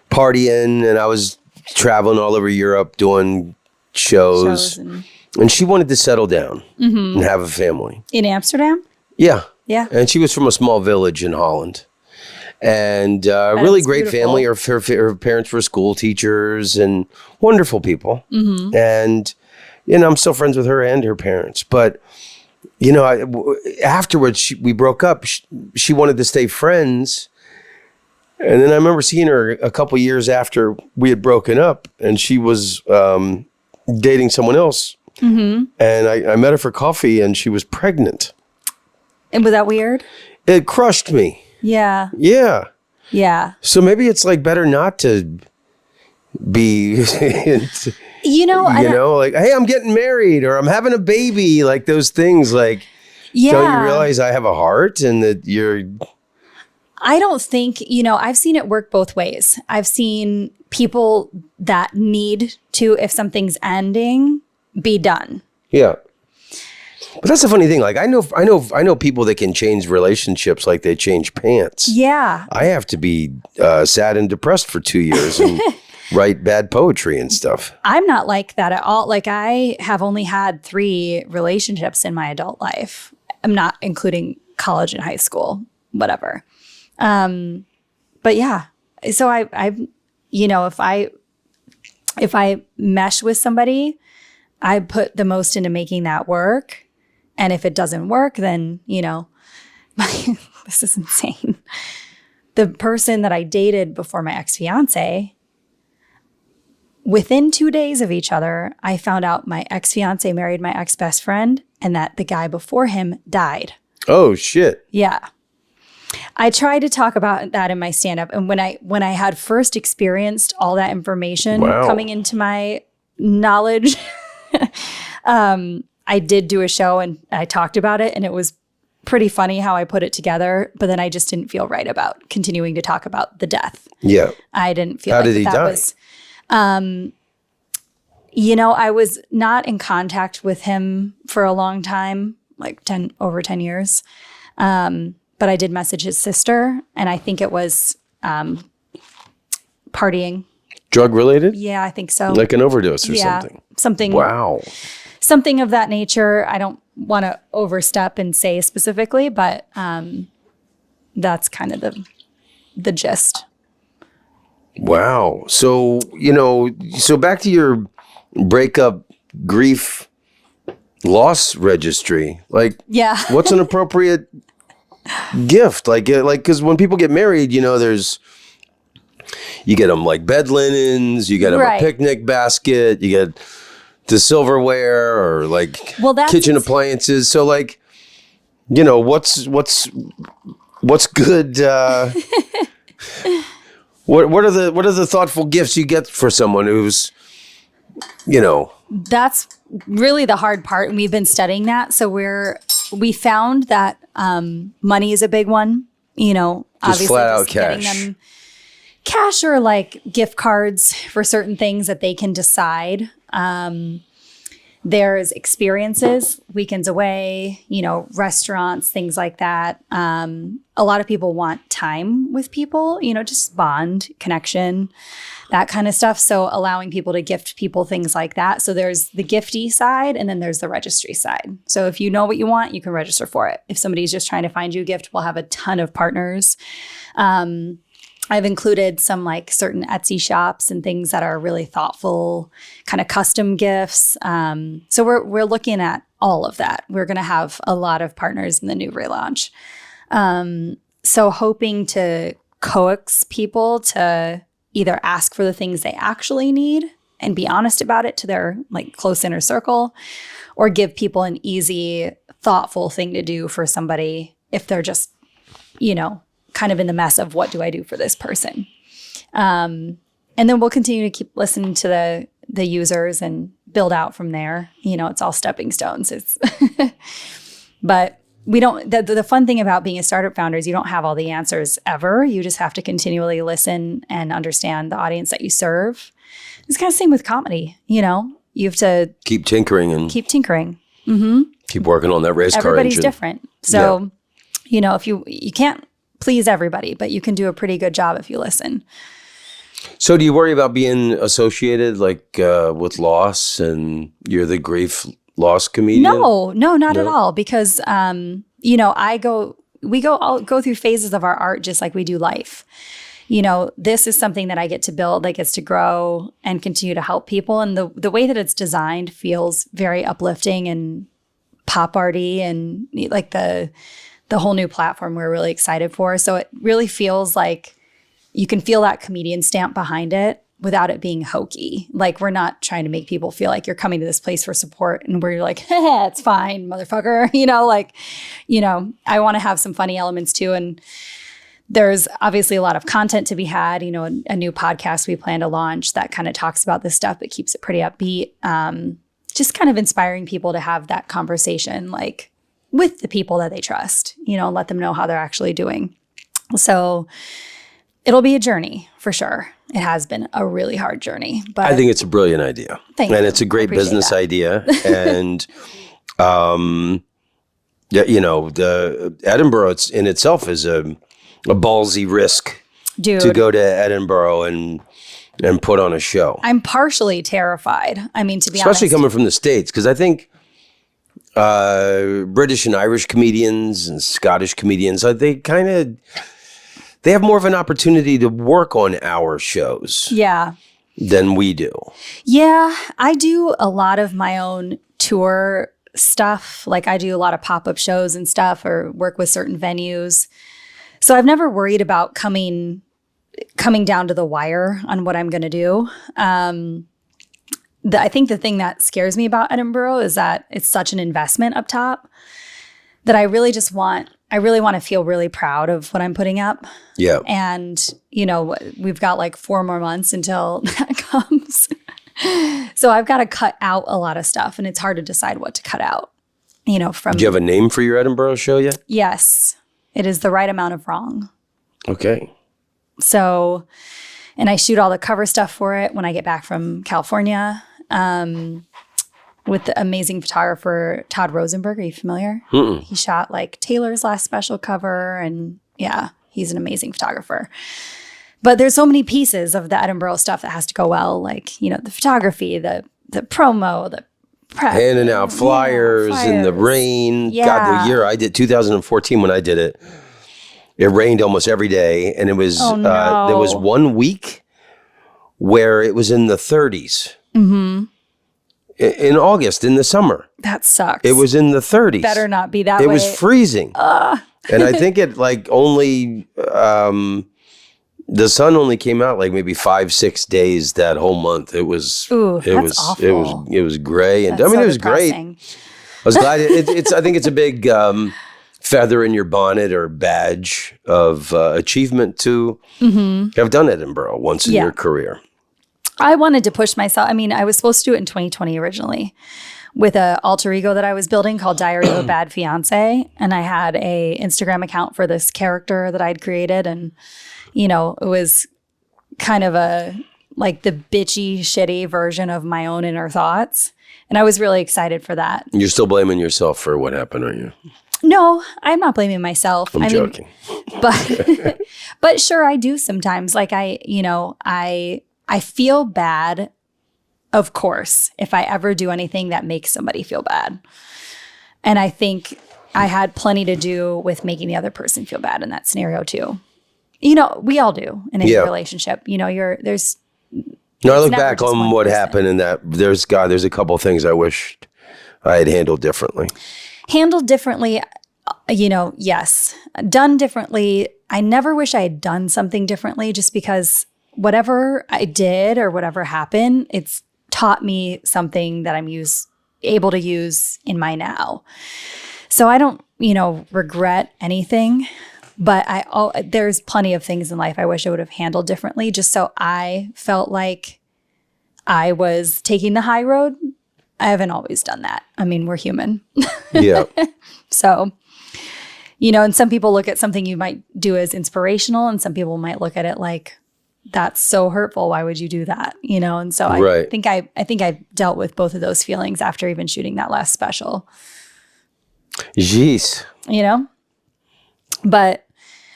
partying and I was traveling all over Europe doing shows. And she wanted to settle down and have a family. In Amsterdam? Yeah. Yeah. And she was from a small village in Holland. And really great family. Her parents were school teachers and wonderful people. Mm-hmm. And I'm still friends with her and her parents. But, afterwards, we broke up. She wanted to stay friends. And then I remember seeing her a couple years after we had broken up, and she was dating someone else. Mm-hmm. And I met her for coffee, and she was pregnant. And was that weird? It crushed me. Yeah. Yeah. Yeah. So maybe it's like better not to be... like, hey, I'm getting married or I'm having a baby, like those things, like, don't you realize I have a heart and that you're... I don't think, I've seen it work both ways. I've seen people that need to, if something's ending, be done. Yeah. But that's the funny thing. Like, I know people that can change relationships like they change pants. Yeah. I have to be sad and depressed for 2 years and write bad poetry and stuff. I'm not like that at all. Like, I have only had 3 relationships in my adult life. I'm not including college and high school, whatever. But yeah, so I if I mesh with somebody, I put the most into making that work. And if it doesn't work, then, this is insane. The person that I dated before my ex-fiance, within 2 days of each other, I found out my ex-fiance married my ex-best friend and that the guy before him died. Oh, shit. Yeah. I tried to talk about that in my stand-up. And when I had first experienced all that information coming into my knowledge, I did do a show and I talked about it, and it was pretty funny how I put it together. But then I just didn't feel right about continuing to talk about the death. Yeah. I didn't feel how like did he that die? Was... I was not in contact with him for a long time. like over 10 years. But I did message his sister, and I think it was partying. Drug related? Yeah, I think so. Like an overdose or something? Wow. Something of that nature. I don't want to overstep and say specifically, but that's kind of the gist. Wow. So, so back to your breakup grief loss registry. Like, yeah. What's an appropriate gift? Like, because when people get married, you get them like bed linens, you get them a picnic basket, you get the silverware or like kitchen appliances. So like, what's good? What are the thoughtful gifts you get for someone who's, That's really the hard part, and we've been studying that. So we found that money is a big one. Just obviously flat out getting cash. them cash or like gift cards for certain things that they can decide. There's experiences, weekends away, restaurants, things like that. A lot of people want time with people, just bond, connection, that kind of stuff. So allowing people to gift people things like that. So there's the gifty side, and then there's the registry side. So if you know what you want, you can register for it. If somebody's just trying to find you a gift, we'll have a ton of partners. I've included some like certain Etsy shops and things that are really thoughtful, kind of custom gifts. So we're looking at all of that. We're going to have a lot of partners in the new relaunch. So hoping to coax people to either ask for the things they actually need and be honest about it to their like close inner circle, or give people an easy, thoughtful thing to do for somebody if they're just, kind of in the mess of what do I do for this person. And then we'll continue to keep listening to the users and build out from there. It's all stepping stones. But we don't, the fun thing about being a startup founder is you don't have all the answers ever. You just have to continually listen and understand the audience that you serve. It's kind of the same with comedy. You have to keep tinkering. Mm-hmm. Keep working on that race car engine. Everybody's different. So, if you can't please everybody, but you can do a pretty good job if you listen. So do you worry about being associated with loss, and you're the grief loss comedian? No, not at all. Because, we go through phases of our art just like we do life. This is something that I get to build, that gets to grow and continue to help people. And the way that it's designed feels very uplifting and pop arty, and like the whole new platform we're really excited for. So it really feels like you can feel that comedian stamp behind it without it being hokey. Like, we're not trying to make people feel like you're coming to this place for support and we're like, hey, it's fine, motherfucker. I want to have some funny elements too. And there's obviously a lot of content to be had, a new podcast we plan to launch that kind of talks about this stuff, but keeps it pretty upbeat. Just kind of inspiring people to have that conversation, like with the people that they trust, and let them know how they're actually doing. So it'll be a journey for sure. It has been a really hard journey, but I think it's a brilliant idea. Thank you. And it's a great business idea. And, the Edinburgh in itself is a ballsy risk. Dude, to go to Edinburgh and put on a show. I'm partially terrified. I mean, to be especially honest, coming from the States, because I think British and Irish comedians and Scottish comedians, they have more of an opportunity to work on our shows than we do. Yeah, I do a lot of my own tour stuff. Like, I do a lot of pop-up shows and stuff, or work with certain venues. So I've never worried about coming down to the wire on what I'm going to do. I think the thing that scares me about Edinburgh is that it's such an investment up top that I really want to feel really proud of what I'm putting up. Yeah. And, we've got like 4 more months until that comes. So I've got to cut out a lot of stuff, and it's hard to decide what to cut out, Do you have a name for your Edinburgh show yet? Yes. It is The Right Amount of Wrong. Okay. So, and I shoot all the cover stuff for it when I get back from California. with the amazing photographer Todd Rosenberg. Are you familiar? Mm-mm. He shot like Taylor's last special cover, and yeah, he's an amazing photographer. But there's so many pieces of the Edinburgh stuff that has to go well, like, the photography, the promo, the prep. Handing out flyers in the rain. Yeah. God, the year I did, 2014, when I did it, it rained almost every day. And it was, there was 1 week where it was in the 30s. Mm-hmm. In August, in the summer. That sucks. It was in the 30s. Better not be that way. It was freezing. And I think it only, the sun only came out like maybe 5-6 days that whole month. It was, awful. It was gray. And That's it was depressing. great. I was glad I think it's a big feather in your bonnet or badge of achievement to have done Edinburgh once in your career. I wanted to push myself. I mean, I was supposed to do it in 2020 originally with an alter ego that I was building called Diary of a Bad Fiance. And I had a Instagram account for this character that I'd created. And, it was kind of like the bitchy, shitty version of my own inner thoughts. And I was really excited for that. You're still blaming yourself for what happened, aren't you? No, I'm not blaming myself. I'm joking. But sure, I do sometimes. Like I feel bad, of course, if I ever do anything that makes somebody feel bad. And I think I had plenty to do with making the other person feel bad in that scenario too. We all do in any relationship. I look back on what happened and that there's a couple of things I wished I had handled differently. Handled differently, yes. Done differently. I never wish I had done something differently just because whatever I did or whatever happened, it's taught me something that I'm able to use in my now. So I don't, regret anything, but there's plenty of things in life I wish I would have handled differently just so I felt like I was taking the high road. I haven't always done that. I mean, we're human. Yeah. So, and some people look at something you might do as inspirational and some people might look at it like, that's so hurtful. Why would you do that? And so I think I dealt with both of those feelings after even shooting that last special. Jeez. But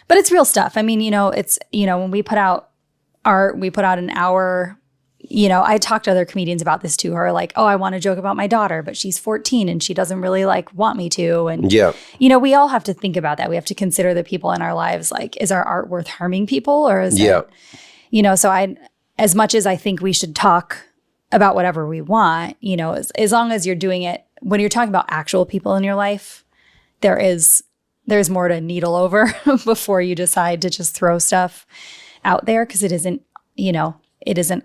it's real stuff. I mean, it's, when we put out art, we put out an hour, I talked to other comedians about this too, who are like, oh, I want to joke about my daughter, but she's 14 and she doesn't really want me to. And, we all have to think about that. We have to consider the people in our lives. Like, is our art worth harming people or is it, so as much as I think we should talk about whatever we want, as long as you're doing it, when you're talking about actual people in your life, there's more to needle over before you decide to just throw stuff out there because it isn't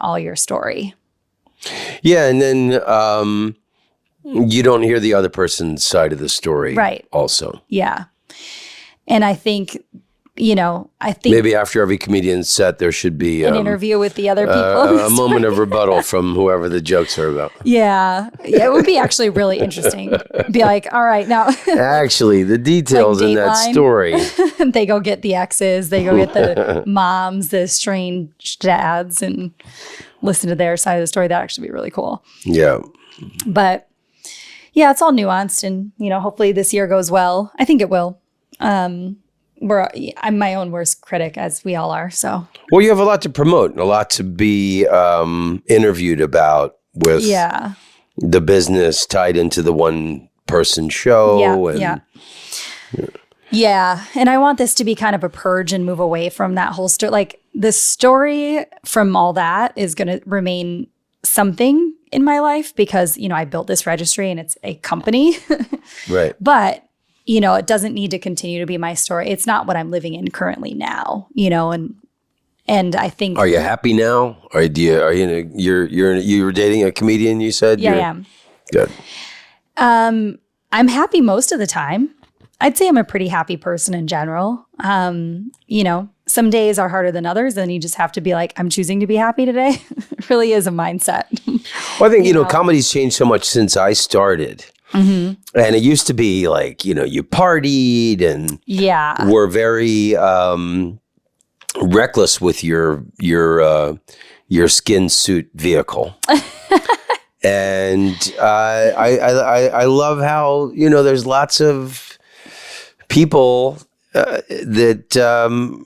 all your story. Yeah. And then you don't hear the other person's side of the story. Right. Also. Yeah. And I think maybe after every comedian's set, there should be an interview with the other people. A moment of rebuttal from whoever the jokes are about. Yeah. It would be actually really interesting. Be like, all right, now. Actually, the details in that story. They go get the exes. They go get the moms, the estranged dads, and listen to their side of the story. That'd actually be really cool. Yeah. But yeah, it's all nuanced. And, hopefully this year goes well. I think it will. I'm my own worst critic, as we all are. So, well, you have a lot to promote and a lot to be interviewed about with the business tied into the one person show. Yeah. And I want this to be kind of a purge and move away from that whole story. Like the story from all that is going to remain something in my life because, I built this registry and it's a company. Right. But it doesn't need to continue to be my story. It's not what I'm living in currently now, and I think. Are you happy now? You're dating a comedian, you said? Yeah, I am. Good. I'm happy most of the time. I'd say I'm a pretty happy person in general. Some days are harder than others, and you just have to be like, I'm choosing to be happy today. It really is a mindset. Well, I think, comedy's changed so much since I started. Mm-hmm. And it used to be like, you partied and were very reckless with your skin suit vehicle. And I love how, there's lots of people that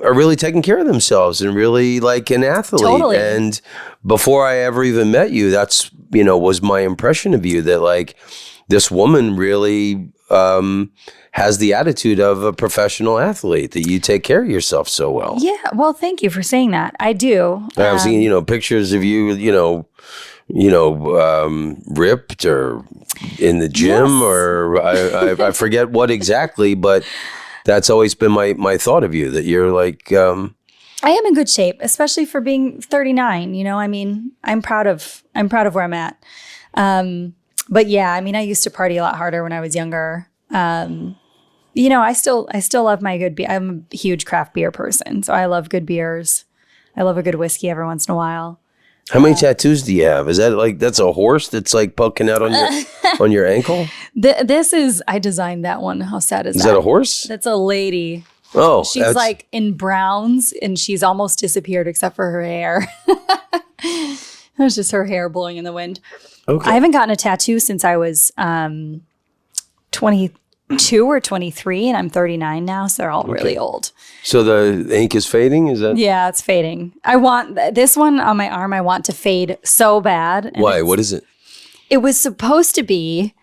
are really taking care of themselves and really like an athlete. Totally. And before I ever even met you, that's, was my impression of you, that like this woman really has the attitude of a professional athlete, that you take care of yourself so well. Yeah. Well, thank you for saying that. I do. I've seen, pictures of you, ripped or in the gym, Yes. or I forget what exactly, but that's always been my thought of you, that you're like, I am in good shape, especially for being 39. I mean, I'm proud of where I'm at. But yeah, I mean, I used to party a lot harder when I was younger. I still love my good beer. I'm a huge craft beer person, so I love good beers. I love a good whiskey every once in a while. how many tattoos do you have? Is that like, that's a horse that's like poking out on your on your ankle? This is, I designed that one. How sad is that? Is that a horse? That's a lady. Oh, She's like in browns, and she's almost disappeared except for her hair. It was just her hair blowing in the wind. okay. I haven't gotten a tattoo since I was 22 or 23, and I'm 39 now, so they're all really old. So the ink is fading? Is that? Yeah, it's fading. I want this one on my arm. I want to fade so bad. And Why? What is it? it was supposed to be.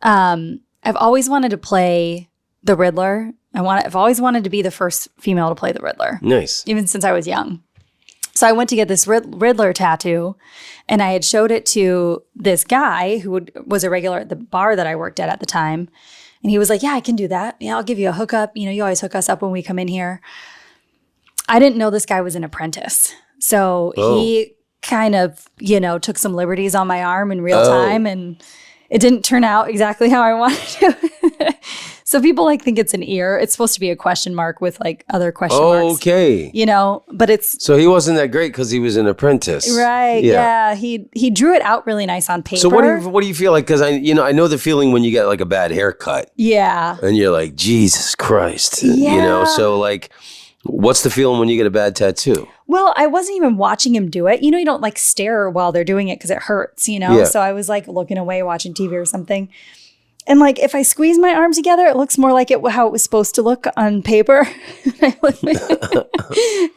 I've always wanted to play the Riddler. I've always wanted to be the first female to play the Riddler. Nice. Even since I was young. So I went to get this Riddler tattoo, and I had showed it to this guy who was a regular at the bar that I worked at the time. And he was like, yeah, I can do that. Yeah, I'll give you a hookup. You always hook us up when we come in here. I didn't know this guy was an apprentice. So he kind of, took some liberties on my arm in real time, and it didn't turn out exactly how I wanted to. So people think it's an ear. It's supposed to be a question mark with other question marks. Okay. But it's So he wasn't that great because he was an apprentice. right. Yeah. He drew it out really nice on paper. So what do you feel like? Because I know the feeling when you get like a bad haircut. Yeah. And you're like, Jesus Christ. Yeah. So what's the feeling when you get a bad tattoo? Well, I wasn't even watching him do it. You don't stare while they're doing it because it hurts, Yeah. So I was looking away, watching TV or something. And if I squeeze my arm together, it looks more like how it was supposed to look on paper.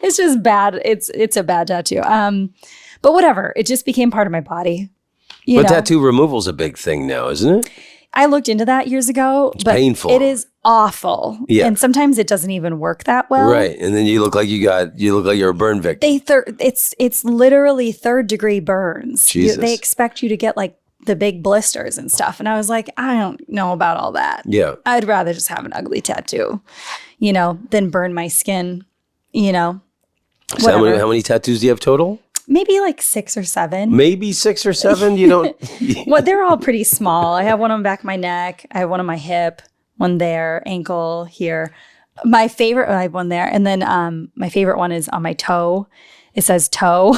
It's just bad. It's a bad tattoo. But whatever. It just became part of my body. But tattoo removal's a big thing now, isn't it? I looked into that years ago. It's but painful. It is awful. Yeah. And sometimes it doesn't even work that well. Right. And then you look like you're a burn victim. It's literally 3rd-degree burns. Jesus. They expect you to get the big blisters and stuff. And I was like, I don't know about all that. Yeah. I'd rather just have an ugly tattoo, than burn my skin, So how many tattoos do you have total? Maybe 6 or 7. Maybe 6 or 7. You don't. Well, they're all pretty small. I have one on the back of my neck. I have one on my hip, one there, ankle here. My favorite, I have one there. And then my favorite one is on my toe. It says toe.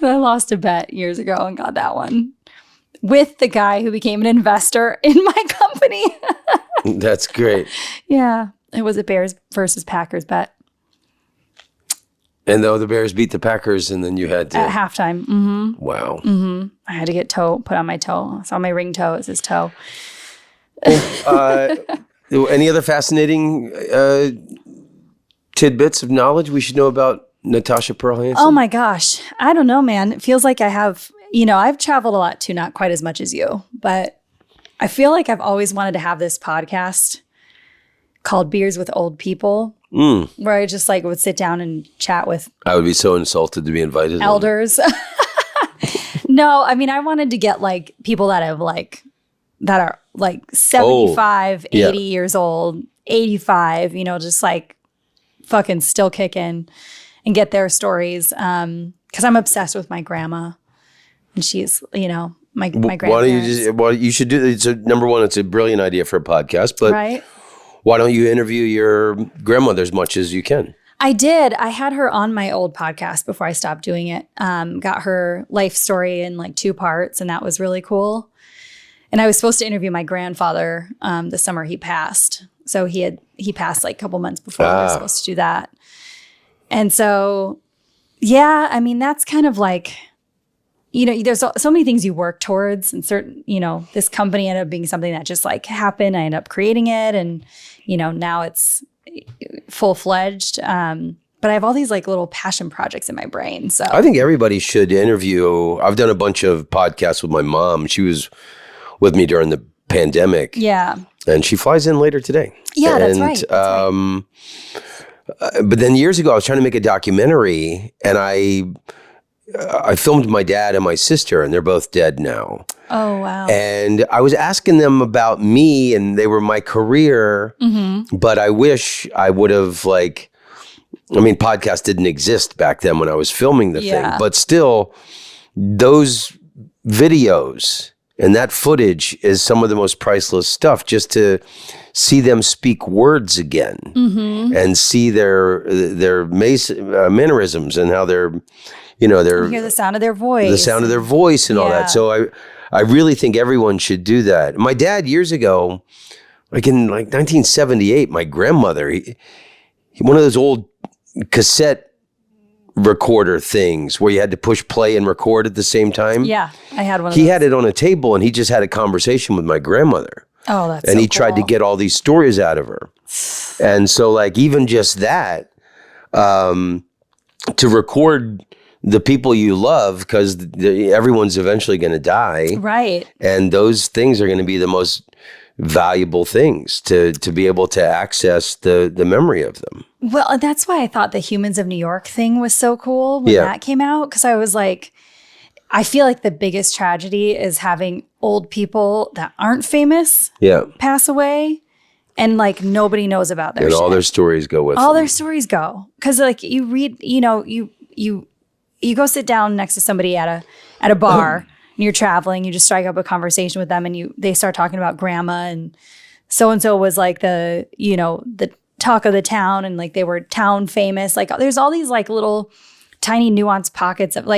I lost a bet years ago and got that one with the guy who became an investor in my company. That's great. Yeah. It was a Bears versus Packers bet. And though the Bears beat the Packers, and then you had to. At halftime. Mm-hmm. Wow. Mm-hmm. I had to get put on my toe. It's on my ring toe. It says toe. Any other fascinating tidbits of knowledge we should know about Natasha Pearl Hansen? Oh my gosh. I don't know, man. It feels like I have, I've traveled a lot too, not quite as much as you, but I feel like I've always wanted to have this podcast called Beers with Old People, where I just would sit down and chat with. I would be so insulted to be invited. Elders. No, I mean, I wanted to get people that have that are 75, 80 years old, 85, just fucking still kicking. And get their stories, because I'm obsessed with my grandma, and she's, my grandparents. You should do? It's number one. It's a brilliant idea for a podcast, but right? Why don't you interview your grandmother as much as you can? I did. I had her on my old podcast before I stopped doing it. Got her life story in 2 parts, and that was really cool. And I was supposed to interview my grandfather the summer he passed. So he passed a couple months before we were supposed to do that. And so, yeah, I mean, that's kind of there's so many things you work towards, and certain, this company ended up being something that just like happened. I ended up creating it, and, now it's full-fledged. But I have all these like little passion projects in my brain. So I think everybody should interview. I've done a bunch of podcasts with my mom. She was with me during the pandemic. Yeah. And she flies in later today. Yeah, that's right. But then years ago, I was trying to make a documentary, and I filmed my dad and my sister, and they're both dead now. Oh, wow. And I was asking them about me, and they were my career, but I wish I would have podcast didn't exist back then when I was filming the thing, but still those videos and that footage is some of the most priceless stuff, just to see them speak words again and see their mannerisms and how they're, you hear the sound of their voice. And all that. So I really think everyone should do that. My dad years ago, in 1978, my grandmother, he one of those old cassette recorder things where you had to push play and record at the same time. Yeah, I had one of those. He those. had it on a table, and he just had a conversation with my grandmother. Oh, that's And so he tried to cool. get all these stories out of her. And so even just that, to record the people you love, because everyone's eventually going to die. Right. And those things are going to be the most valuable things to be able to access the memory of them. Well, and that's why I thought the Humans of New York thing was so cool when that came out, because I was like, I feel like the biggest tragedy is having old people that aren't famous pass away, and nobody knows about their shit. All their stories go with all them. their stories go, because you read, you go sit down next to somebody at a bar. And you're traveling, you just strike up a conversation with them, and they start talking about grandma, and so-and-so was the talk of the town, and they were town famous. There's all these little tiny nuanced pockets of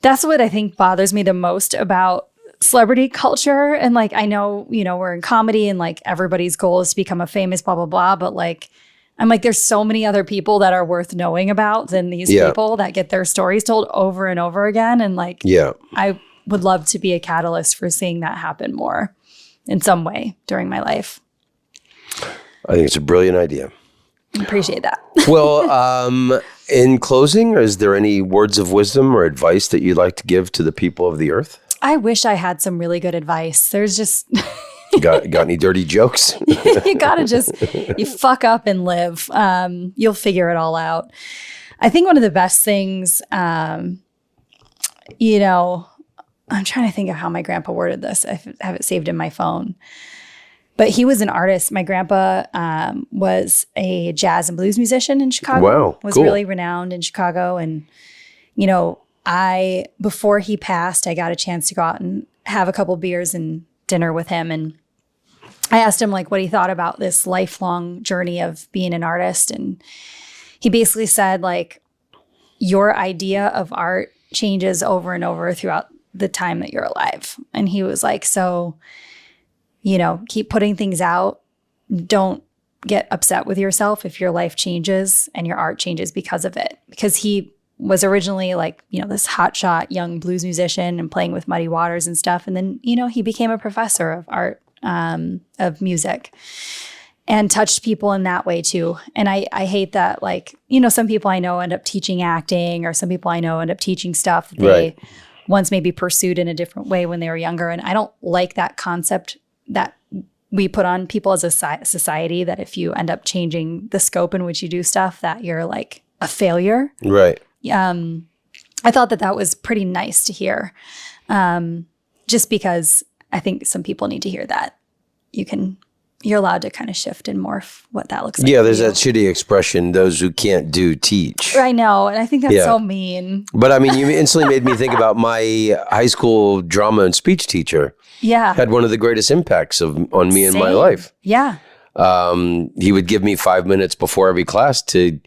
that's what I think bothers me the most about celebrity culture. And I know, we're in comedy, and everybody's goal is to become a famous blah, blah, blah. But I'm there's so many other people that are worth knowing about than these people that get their stories told over and over again. And I would love to be a catalyst for seeing that happen more in some way during my life. I think it's a brilliant idea. Appreciate that. Well, in closing, is there any words of wisdom or advice that you'd like to give to the people of the earth? I wish I had some really good advice. There's just... got any dirty jokes? You gotta you fuck up and live. You'll figure it all out. I think one of the best things, I'm trying to think of how my grandpa worded this. I have it saved in my phone. But he was an artist. My grandpa was a jazz and blues musician in Chicago. Wow, was cool. really renowned in Chicago. And, before he passed, I got a chance to go out and have a couple beers and dinner with him. And I asked him what he thought about this lifelong journey of being an artist. And he basically said, your idea of art changes over and over throughout the time that you're alive. And he was so, keep putting things out. Don't get upset with yourself if your life changes and your art changes because of it. Because he was originally this hotshot young blues musician and playing with Muddy Waters and stuff. And then, he became a professor of art, of music, and touched people in that way too. And I hate that, some people I know end up teaching acting, or some people I know end up teaching stuff that they once maybe pursued in a different way when they were younger. And I don't like that concept that we put on people as a society, that if you end up changing the scope in which you do stuff, that you're a failure. Right. I thought that was pretty nice to hear, just because I think some people need to hear that you're allowed to kind of shift and morph what that looks like. Yeah, there's that shitty expression, those who can't do teach. I know, and I think that's so mean. But you instantly made me think about my high school drama and speech teacher. Yeah. Had one of the greatest impacts on me in my life. Yeah. He would give me 5 minutes before every class to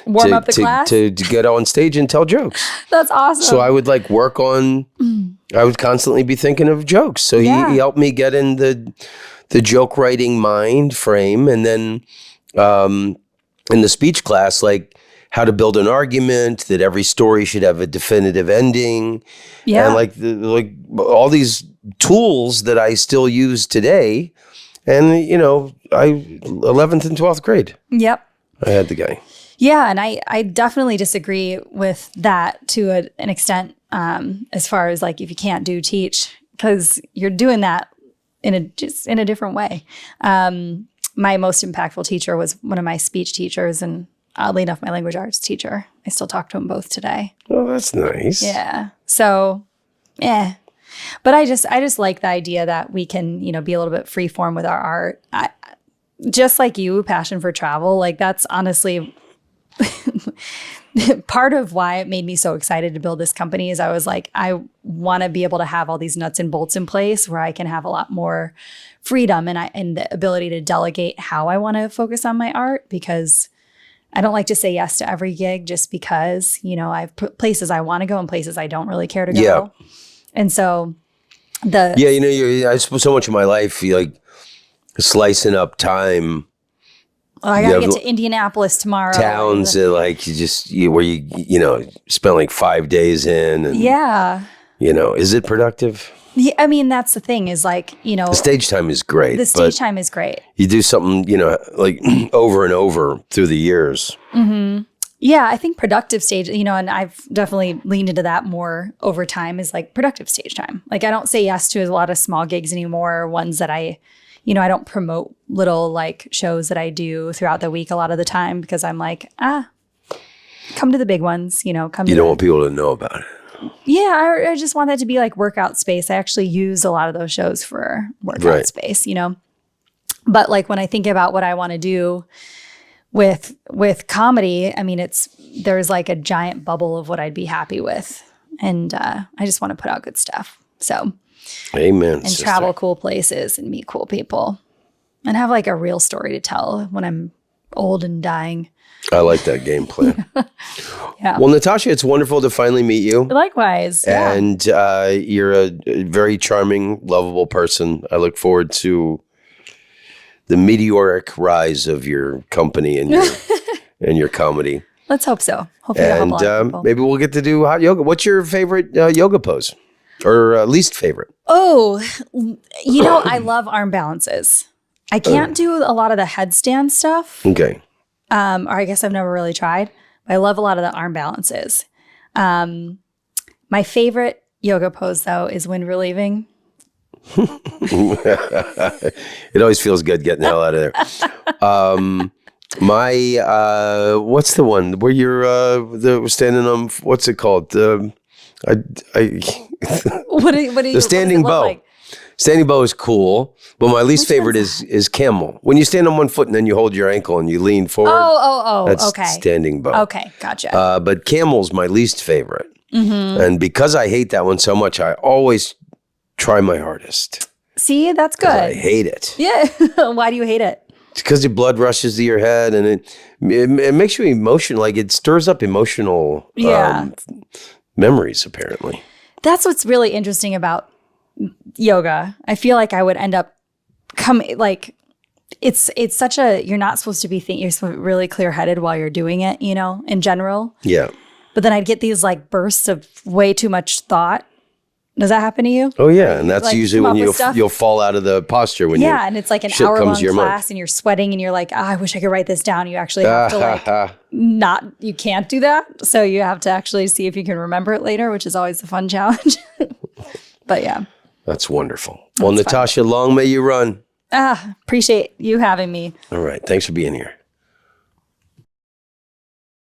warm up the class, to get on stage and tell jokes. That's awesome. So I would work on. I would constantly be thinking of jokes. So he helped me get in the joke writing mind frame, and then in the speech class, how to build an argument, that every story should have a definitive ending. Yeah. And like all these tools that I still use today. And, you know, 11th and 12th grade. Yep. I had the guy. Yeah. And I definitely disagree with that to an extent, as far as like, if you can't do teach, because you're doing that in a different way. My most impactful teacher was one of my speech teachers, and oddly enough, my language arts teacher. I still talk to them both today. Oh, that's nice. Yeah. So, but I just like the idea that we can, you know, be a little bit free form with our art. Just like you, passion for travel, like that's honestly part of why it made me so excited to build this company. Is I was like, I want to be able to have all these nuts and bolts in place where I can have a lot more freedom and the ability to delegate how I want to focus on my art, because I don't like to say yes to every gig just because, you know, I have places I want to go and places I don't really care to go. Yeah. And so you know, I suppose so much of my life, you like slicing up time. I got to get to Indianapolis tomorrow. Towns that like where you know, spend like 5 days in. And, yeah. You know, is it productive? Yeah, I mean, that's the thing is like, you know. The stage time is great. The stage time is great. You do something, you know, like over and over through the years. Mm-hmm. Yeah, I think productive stage, you know, and I've definitely leaned into that more over time, is like productive stage time. Like I don't say yes to a lot of small gigs anymore, ones that I don't promote little like shows that I do throughout the week a lot of the time, because I'm like, come to the big ones, you know, You don't want people to know about it. Yeah, I just want that to be like workout space. I actually use a lot of those shows for workout space, you know. But like when I think about what I want to do with comedy, I mean, there's like a giant bubble of what I'd be happy with, and I just want to put out good stuff. So, amen. And sister. travel cool places and meet cool people, and have like a real story to tell when I'm old and dying. I like that game plan. Yeah. Well, Natasha, it's wonderful to finally meet you. Likewise. Yeah. And you're a very charming, lovable person. I look forward to the meteoric rise of your company and your comedy. Let's hope so. Hopefully, I'll help a lot of people. Maybe we'll get to do hot yoga. What's your favorite yoga pose, or least favorite? Oh, you know, I love arm balances. I can't do a lot of the headstand stuff. Okay. Or I guess I've never really tried. But I love a lot of the arm balances. My favorite yoga pose, though, is wind relieving. It always feels good getting the hell out of there. What's the one where you're standing on? What's it called? What the standing bow. Like? Standing bow is cool, but my least favorite is camel. When you stand on one foot and then you hold your ankle and you lean forward. That's okay. Standing bow. Okay, gotcha. But camel's my least favorite. Mm-hmm. And because I hate that one so much, I always try my hardest. See, that's good. I hate it. Yeah. Why do you hate it? It's because the blood rushes to your head and it makes you emotional. Like it stirs up emotional memories, apparently. That's what's really interesting about yoga. I feel like I would end up it's such a, you're not supposed to be you're supposed to be really clear-headed while you're doing it, you know, in general. Yeah. But then I'd get these like bursts of way too much thought. Does that happen to you? Oh yeah, and that's like, usually when you'll fall out of the posture when and it's like an hour-long class and you're sweating and you're like, I wish I could write this down. You actually have to you can't do that. So you have to actually see if you can remember it later, which is always the fun challenge. But yeah. That's wonderful. Well, Natasha, long may you run. Appreciate you having me. All right. Thanks for being here.